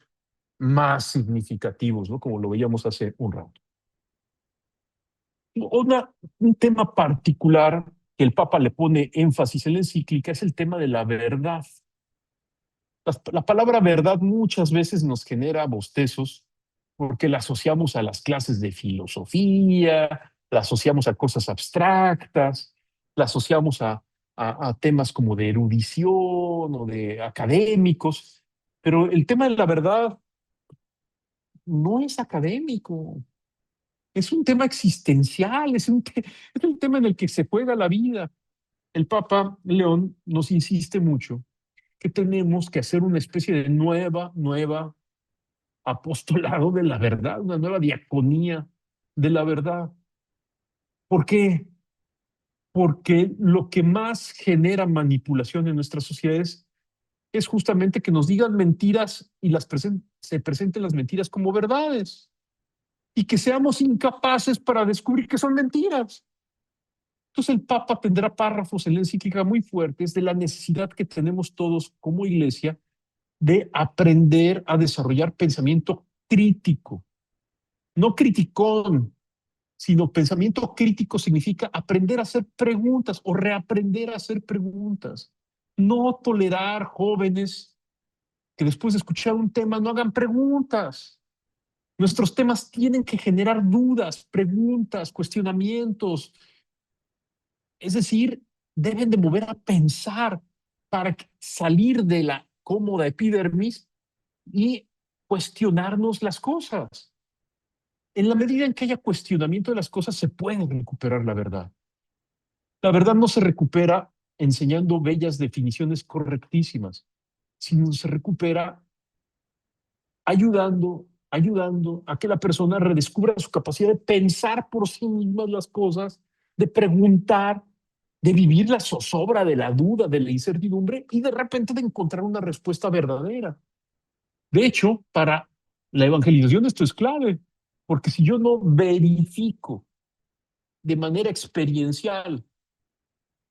Speaker 2: más significativos, ¿no? Como lo veíamos hace un rato. Un tema particular que el Papa le pone énfasis en la encíclica es el tema de la verdad. La palabra verdad muchas veces nos genera bostezos porque la asociamos a las clases de filosofía, la asociamos a cosas abstractas, la asociamos a temas como de erudición o de académicos, pero el tema de la verdad no es académico. Es un tema existencial, es un tema en el que se juega la vida. El Papa León nos insiste mucho que tenemos que hacer una especie de nueva apostolado de la verdad, una nueva diaconía de la verdad. ¿Por qué? Porque lo que más genera manipulación en nuestras sociedades es justamente que nos digan mentiras y se presenten las mentiras como verdades y que seamos incapaces para descubrir que son mentiras. Entonces el Papa tendrá párrafos en la encíclica muy fuertes de la necesidad que tenemos todos como iglesia de aprender a desarrollar pensamiento crítico, no criticón, sino pensamiento crítico significa aprender a hacer preguntas o reaprender a hacer preguntas. No tolerar jóvenes que después de escuchar un tema no hagan preguntas. Nuestros temas tienen que generar dudas, preguntas, cuestionamientos, es decir, deben de mover a pensar para salir de la cómoda epidermis y cuestionarnos las cosas. En la medida en que haya cuestionamiento de las cosas, se puede recuperar la verdad. La verdad no se recupera enseñando bellas definiciones correctísimas, sino se recupera ayudando ayudando a que la persona redescubra su capacidad de pensar por sí misma las cosas, de preguntar, de vivir la zozobra de la duda, de la incertidumbre y de repente de encontrar una respuesta verdadera. De hecho, para la evangelización esto es clave, porque si yo no verifico de manera experiencial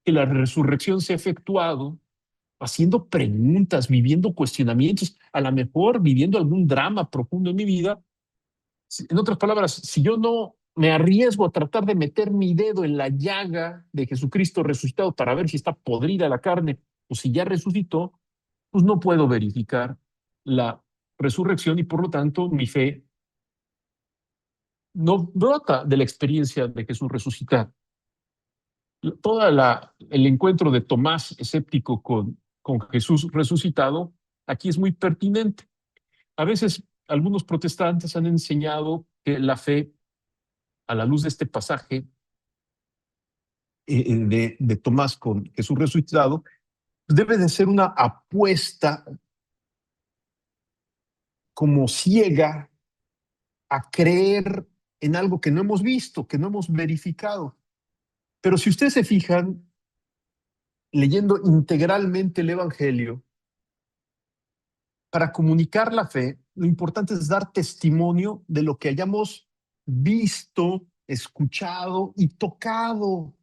Speaker 2: que la resurrección se ha efectuado, haciendo preguntas, viviendo cuestionamientos, a lo mejor viviendo algún drama profundo en mi vida. En otras palabras, si yo no me arriesgo a tratar de meter mi dedo en la llaga de Jesucristo resucitado para ver si está podrida la carne o si ya resucitó, pues no puedo verificar la resurrección y por lo tanto mi fe no brota de la experiencia de Jesús resucitado. El encuentro de Tomás escéptico con Jesús resucitado aquí es muy pertinente. A veces algunos protestantes han enseñado que la fe, a la luz de este pasaje de Tomás con Jesús resucitado, debe de ser una apuesta como ciega a creer en algo que no hemos visto, que no hemos verificado. Pero si ustedes se fijan, leyendo integralmente el Evangelio, para comunicar la fe, lo importante es dar testimonio de lo que hayamos visto, escuchado y tocado.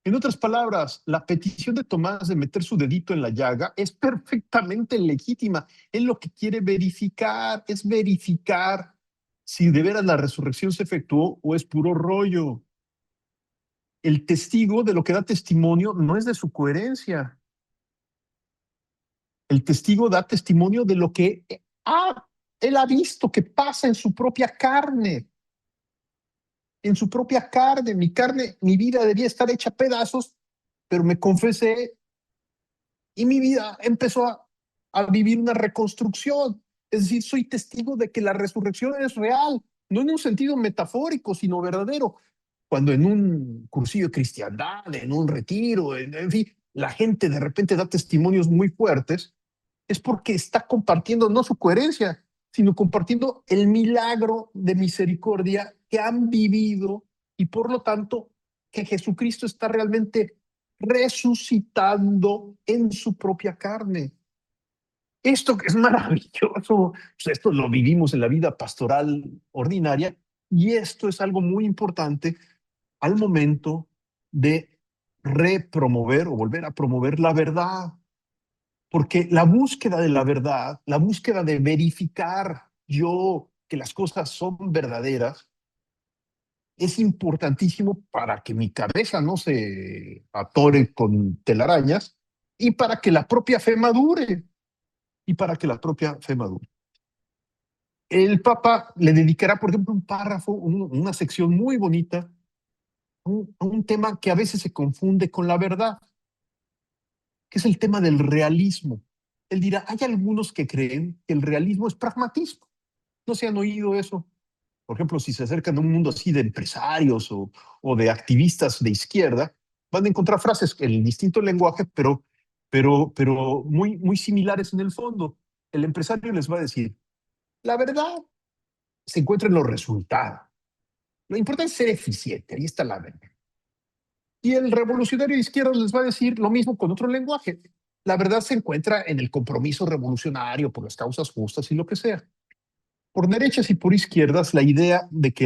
Speaker 2: En otras palabras, la petición de Tomás de meter su dedito en la llaga es perfectamente legítima. Él lo que quiere verificar es verificar si de veras la resurrección se efectuó o es puro rollo. El testigo de lo que da testimonio no es de su coherencia. El testigo da testimonio de lo que él ha visto que pasa en su propia carne. En su propia carne, mi vida debía estar hecha a pedazos, pero me confesé y mi vida empezó a vivir una reconstrucción. Es decir, soy testigo de que la resurrección es real, no en un sentido metafórico, sino verdadero. Cuando en un cursillo de cristiandad, en un retiro, en fin, la gente de repente da testimonios muy fuertes, es porque está compartiendo no su coherencia, sino compartiendo el milagro de misericordia que han vivido y por lo tanto que Jesucristo está realmente resucitando en su propia carne. Esto es maravilloso, esto lo vivimos en la vida pastoral ordinaria y esto es algo muy importante al momento de repromover o volver a promover la verdad. Porque la búsqueda de la verdad, la búsqueda de verificar yo que las cosas son verdaderas, es importantísimo para que mi cabeza no se atore con telarañas y para que la propia fe madure. Y para que la propia fe madure. El Papa le dedicará, por ejemplo, un párrafo, una sección muy bonita a un tema que a veces se confunde con la verdad, que es el tema del realismo. Él dirá, hay algunos que creen que el realismo es pragmatismo. ¿No se han oído eso? Por ejemplo, si se acercan a un mundo así de empresarios o de activistas de izquierda, van a encontrar frases en distinto lenguaje, pero muy similares en el fondo. El empresario les va a decir, la verdad se encuentra en los resultados. Lo importante es ser eficiente, ahí está la verdad. Y el revolucionario de izquierda les va a decir lo mismo con otro lenguaje. La verdad se encuentra en el compromiso revolucionario por las causas justas y lo que sea. Por derechas y por izquierdas, la idea de que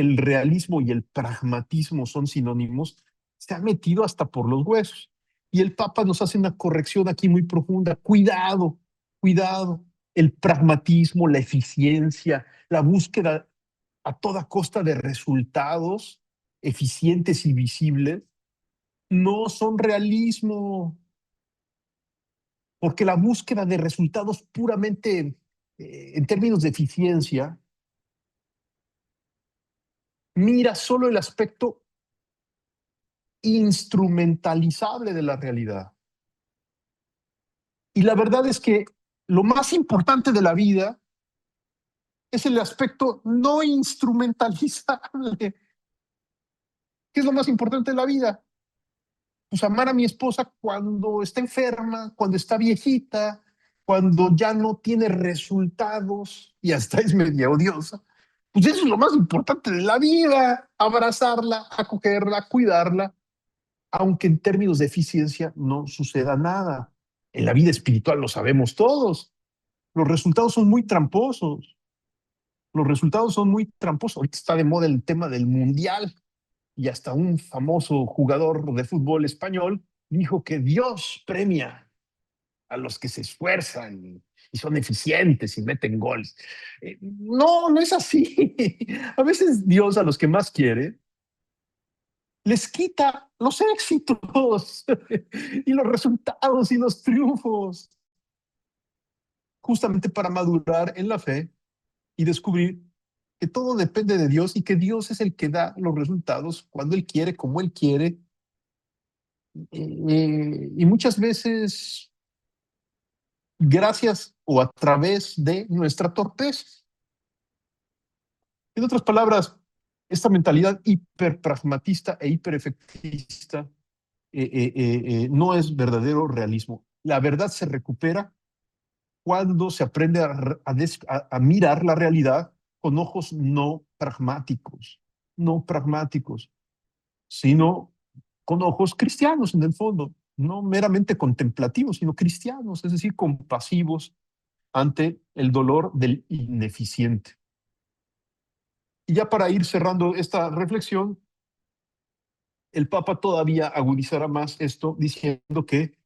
Speaker 2: el realismo y el pragmatismo son sinónimos se ha metido hasta por los huesos. Y el Papa nos hace una corrección aquí muy profunda. Cuidado, cuidado. El pragmatismo, la eficiencia, la búsqueda a toda costa de resultados eficientes y visibles, no son realismo, porque la búsqueda de resultados puramente en términos de eficiencia mira solo el aspecto instrumentalizable de la realidad. Y la verdad es que lo más importante de la vida es el aspecto no instrumentalizable. ¿Qué es lo más importante de la vida? Pues amar a mi esposa cuando está enferma, cuando está viejita, cuando ya no tiene resultados y hasta es medio odiosa, pues eso es lo más importante de la vida, abrazarla, acogerla, cuidarla, aunque en términos de eficiencia no suceda nada. En la vida espiritual lo sabemos todos, los resultados son muy tramposos, los resultados son muy tramposos. Ahorita está de moda el tema del mundial y hasta un famoso jugador de fútbol español dijo que Dios premia a los que se esfuerzan y son eficientes y meten goles. No, no es así. A veces Dios a los que más quiere les quita los éxitos y los resultados y los triunfos, justamente para madurar en la fe y descubrir que todo depende de Dios y que Dios es el que da los resultados cuando Él quiere, como Él quiere. Y muchas veces gracias o a través de nuestra torpeza. En otras palabras, esta mentalidad hiperpragmatista e hiperefectista no es verdadero realismo. La verdad se recupera cuando se aprende a mirar la realidad con ojos no pragmáticos, sino con ojos cristianos en el fondo, no meramente contemplativos, sino cristianos, es decir, compasivos ante el dolor del ineficiente. Y ya para ir cerrando esta reflexión, el Papa todavía agudizará más esto diciendo que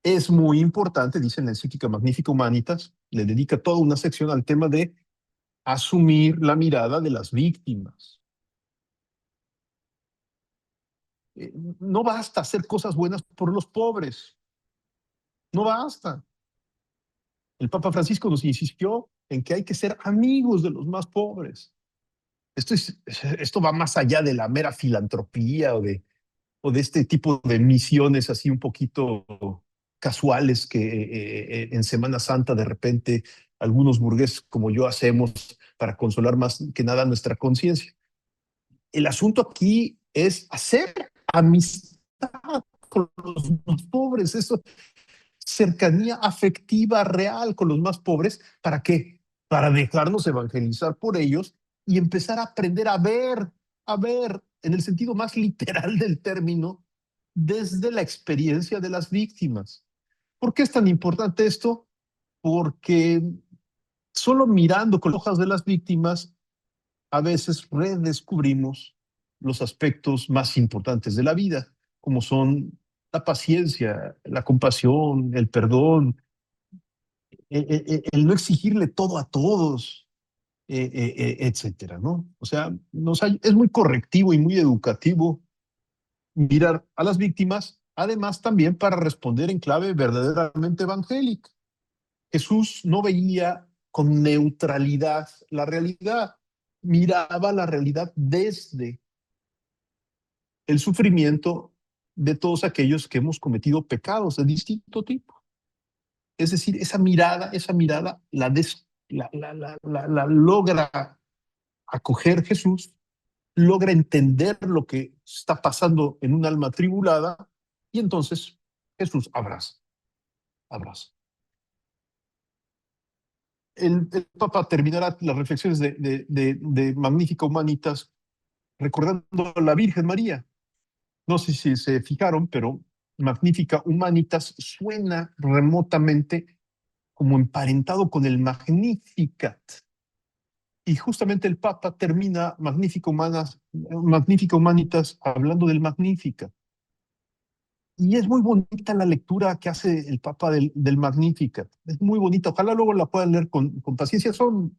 Speaker 2: es muy importante, dice en la encíclica Magnifica Humanitas, le dedica toda una sección al tema de asumir la mirada de las víctimas. No basta hacer cosas buenas por los pobres, no basta. El Papa Francisco nos insistió en que hay que ser amigos de los más pobres. Esto va más allá de la mera filantropía o de este tipo de misiones así un poquito casuales que en Semana Santa de repente algunos burgueses como yo hacemos para consolar más que nada nuestra conciencia. El asunto aquí es hacer amistad con los más pobres, eso, cercanía afectiva real con los más pobres. ¿Para qué? Para dejarnos evangelizar por ellos y empezar a aprender a ver, en el sentido más literal del término, desde la experiencia de las víctimas. ¿Por qué es tan importante esto? Porque solo mirando con los ojos de las víctimas, a veces redescubrimos los aspectos más importantes de la vida, como son la paciencia, la compasión, el perdón, el no exigirle todo a todos, etcétera, ¿no? O sea, es muy correctivo y muy educativo mirar a las víctimas, además también para responder en clave verdaderamente evangélica. Jesús no veía con neutralidad la realidad, miraba la realidad desde el sufrimiento de todos aquellos que hemos cometido pecados de distinto tipo. Es decir, esa mirada la logra acoger Jesús, logra entender lo que está pasando en un alma tribulada y entonces Jesús abraza. El Papa terminará las reflexiones de Magnifica Humanitas recordando a la Virgen María. No sé si se fijaron, pero Magnifica Humanitas suena remotamente como emparentado con el Magnificat. Y justamente el Papa termina Magnifica Humanitas hablando del Magnificat. Y es muy bonita la lectura que hace el Papa del Magnificat. Es muy bonita. Ojalá luego la puedan leer con paciencia. Son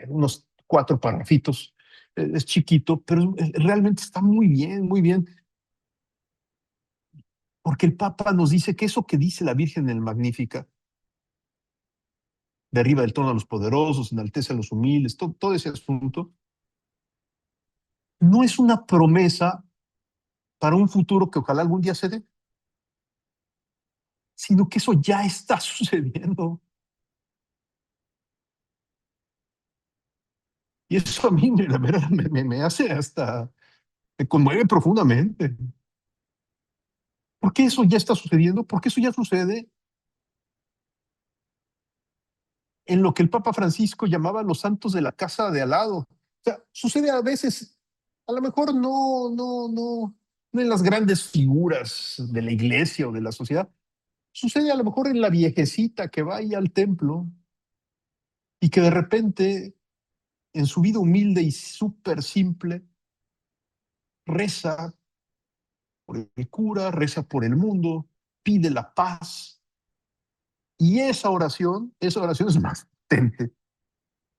Speaker 2: unos 4 parrafitos. Es chiquito, pero realmente está muy bien, muy bien. Porque el Papa nos dice que eso que dice la Virgen en el Magnificat, de arriba del trono a los poderosos, enaltece a los humildes, todo ese asunto, no es una promesa para un futuro que ojalá algún día se dé, sino que eso ya está sucediendo. Y eso a mí, la verdad, me hace hasta, me conmueve profundamente. ¿Por qué eso ya está sucediendo? Porque eso ya sucede en lo que el Papa Francisco llamaba los santos de la casa de al lado. O sea, sucede a veces, a lo mejor no en las grandes figuras de la iglesia o de la sociedad, sucede a lo mejor en la viejecita que va ahí al templo y que de repente, en su vida humilde y súper simple, reza por el cura, reza por el mundo, pide la paz. Y esa oración es más potente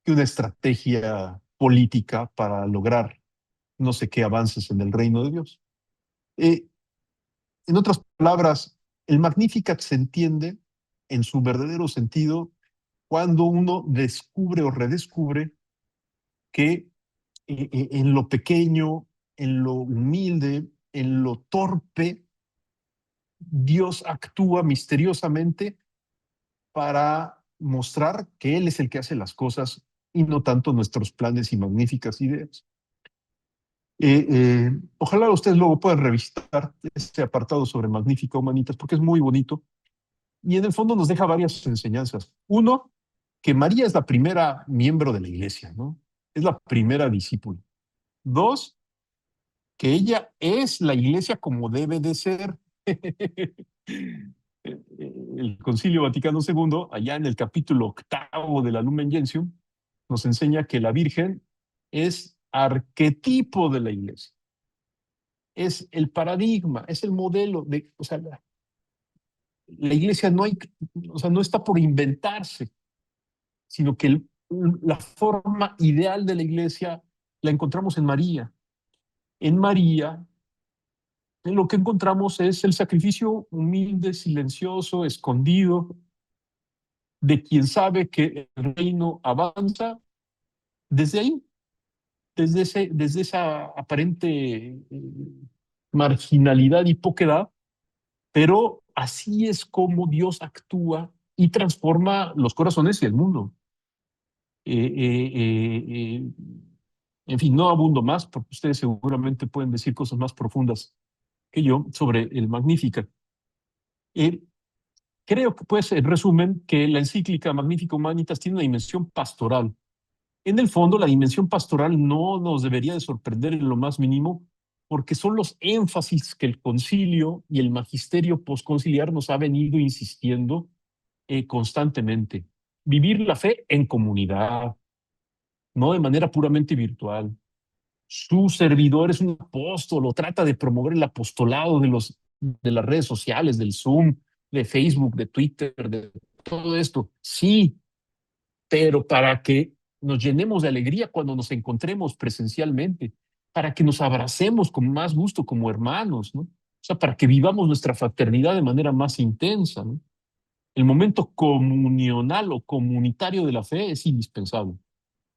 Speaker 2: que una estrategia política para lograr no sé qué avances en el reino de Dios. Eh, en otras palabras, el Magnificat se entiende en su verdadero sentido cuando uno descubre o redescubre que en lo pequeño, en lo humilde, en lo torpe, Dios actúa misteriosamente para mostrar que Él es el que hace las cosas y no tanto nuestros planes y magníficas ideas. Ojalá ustedes luego puedan revisitar este apartado sobre Magnífica Humanitas porque es muy bonito y en el fondo nos deja varias enseñanzas. Uno, que María es la primera miembro de la iglesia, ¿no? Es la primera discípula. Dos, que ella es la iglesia como debe de ser. El Concilio Vaticano II, allá en el capítulo 8 de la Lumen Gentium, nos enseña que la Virgen es arquetipo de la iglesia, es el paradigma, es el modelo de, o sea, la iglesia no hay, o sea, no está por inventarse, sino que la forma ideal de la iglesia la encontramos en María. En María, lo que encontramos es el sacrificio humilde, silencioso, escondido, de quien sabe que el reino avanza desde ahí, desde esa aparente marginalidad y poquedad, pero así es como Dios actúa y transforma los corazones y el mundo. Eh, eh, eh, eh, en fin, no abundo más porque ustedes seguramente pueden decir cosas más profundas que yo sobre el Magnificat. Creo que, pues, en resumen, que la encíclica Magnifica Humanitas tiene una dimensión pastoral. En el fondo, la dimensión pastoral no nos debería de sorprender en lo más mínimo, porque son los énfasis que el concilio y el magisterio posconciliar nos ha venido insistiendo constantemente. Vivir la fe en comunidad, no de manera puramente virtual. Su servidor es un apóstol o trata de promover el apostolado de las redes sociales, del Zoom, de Facebook, de Twitter, de todo esto. Sí, pero para que nos llenemos de alegría cuando nos encontremos presencialmente, para que nos abracemos con más gusto como hermanos, ¿no? O sea, para que vivamos nuestra fraternidad de manera más intensa, ¿no? El momento comunional o comunitario de la fe es indispensable.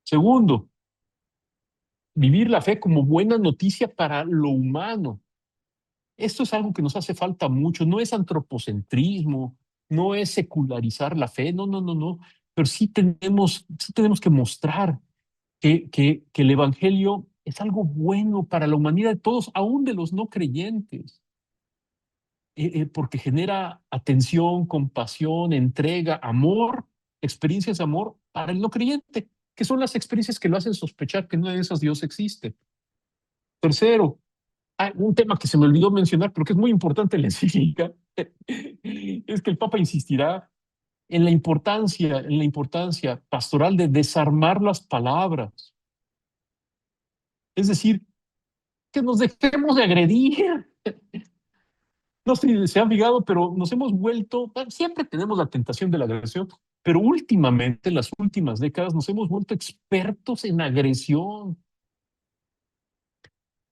Speaker 2: Segundo, vivir la fe como buena noticia para lo humano. Esto es algo que nos hace falta mucho, no es antropocentrismo, no es secularizar la fe, no, pero sí tenemos que mostrar que el Evangelio es algo bueno para la humanidad de todos, aún de los no creyentes, porque genera atención, compasión, entrega, amor, experiencias de amor para el no creyente, que son las experiencias que lo hacen sospechar que no de esas Dios existe. Tercero, un tema que se me olvidó mencionar, pero que es muy importante en la encíclica, es que el Papa insistirá en la importancia pastoral de desarmar las palabras. Es decir, que nos dejemos de agredir. No sé si se han fijado, pero nos hemos vuelto, bueno, siempre tenemos la tentación de la agresión, pero últimamente, en las últimas décadas, nos hemos vuelto expertos en agresión.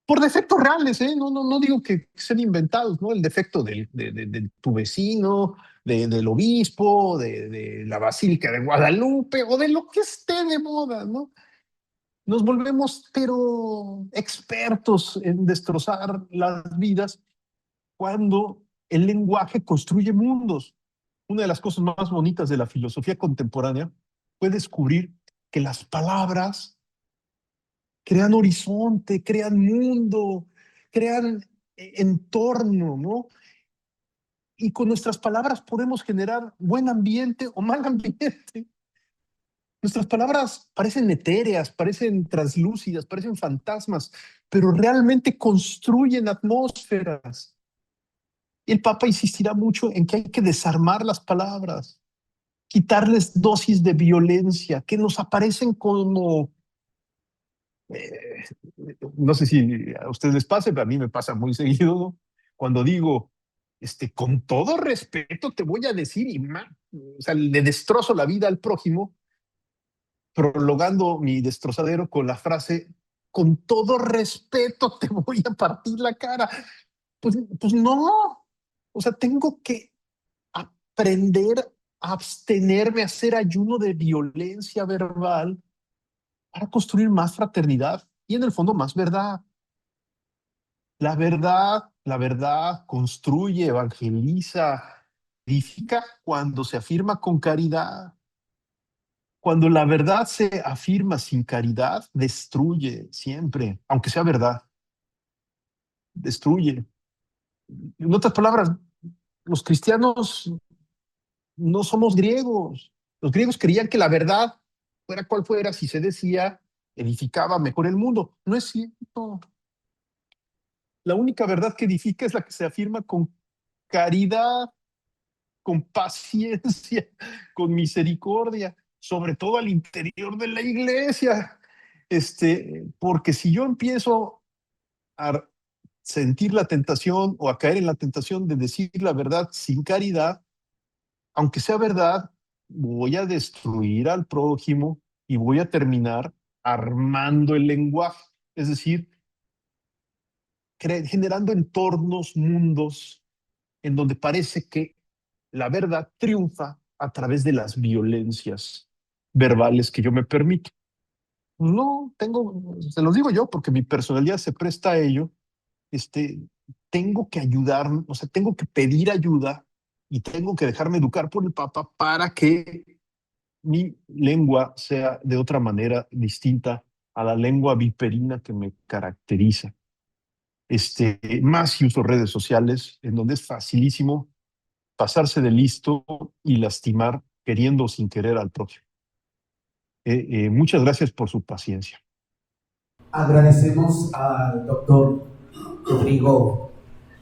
Speaker 2: Por defectos reales, ¿eh? No digo que sean inventados, ¿no? El defecto de tu vecino, del obispo, de la Basílica de Guadalupe o de lo que esté de moda, ¿no? Nos volvemos, pero expertos en destrozar las vidas cuando el lenguaje construye mundos. Una de las cosas más bonitas de la filosofía contemporánea fue descubrir que las palabras crean horizonte, crean mundo, crean entorno, ¿no? Y con nuestras palabras podemos generar buen ambiente o mal ambiente. Nuestras palabras parecen etéreas, parecen translúcidas, parecen fantasmas, pero realmente construyen atmósferas. El Papa insistirá mucho en que hay que desarmar las palabras, quitarles dosis de violencia, que nos aparecen como, eh, no sé si a ustedes les pase, pero a mí me pasa muy seguido, ¿no? Cuando digo, con todo respeto te voy a decir, o sea, le destrozo la vida al prójimo, prolongando mi destrozadero con la frase, con todo respeto te voy a partir la cara. Pues no, o sea, tengo que aprender a abstenerme, a hacer ayuno de violencia verbal para construir más fraternidad y en el fondo más verdad. La verdad construye, evangeliza, edifica cuando se afirma con caridad. Cuando la verdad se afirma sin caridad, destruye siempre, aunque sea verdad, destruye. En otras palabras, los cristianos no somos griegos. Los griegos creían que la verdad, fuera cual fuera, si se decía, edificaba mejor el mundo. No es cierto. La única verdad que edifica es la que se afirma con caridad, con paciencia, con misericordia, sobre todo al interior de la iglesia. Porque si yo empiezo a sentir la tentación o a caer en la tentación de decir la verdad sin caridad, aunque sea verdad, voy a destruir al prójimo y voy a terminar armando el lenguaje, es decir, generando entornos, mundos, en donde parece que la verdad triunfa a través de las violencias verbales que yo me permito. No, se los digo yo, porque mi personalidad se presta a ello. Tengo que ayudar, o sea, tengo que pedir ayuda y tengo que dejarme educar por el Papa para que mi lengua sea de otra manera distinta a la lengua viperina que me caracteriza. Más si uso redes sociales, en donde es facilísimo pasarse de listo y lastimar queriendo o sin querer al prójimo. Muchas gracias por su paciencia.
Speaker 3: Agradecemos al doctor Rodrigo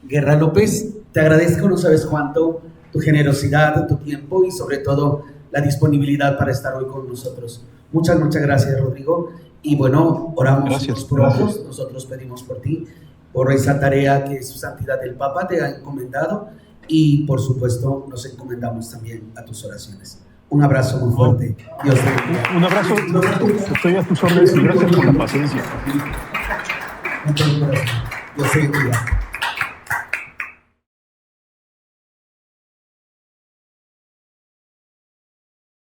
Speaker 3: Guerra López. Te agradezco, no sabes cuánto, tu generosidad, tu tiempo y sobre todo la disponibilidad para estar hoy con nosotros. Muchas gracias, Rodrigo. Y bueno, oramos por vos, nosotros pedimos por ti, por esa tarea que su santidad el Papa te ha encomendado y por supuesto nos encomendamos también a tus oraciones. Un abrazo muy fuerte.
Speaker 2: Dios te bendiga. Un abrazo. Estoy a tus órdenes y gracias por la paciencia.
Speaker 3: Dios te bendiga.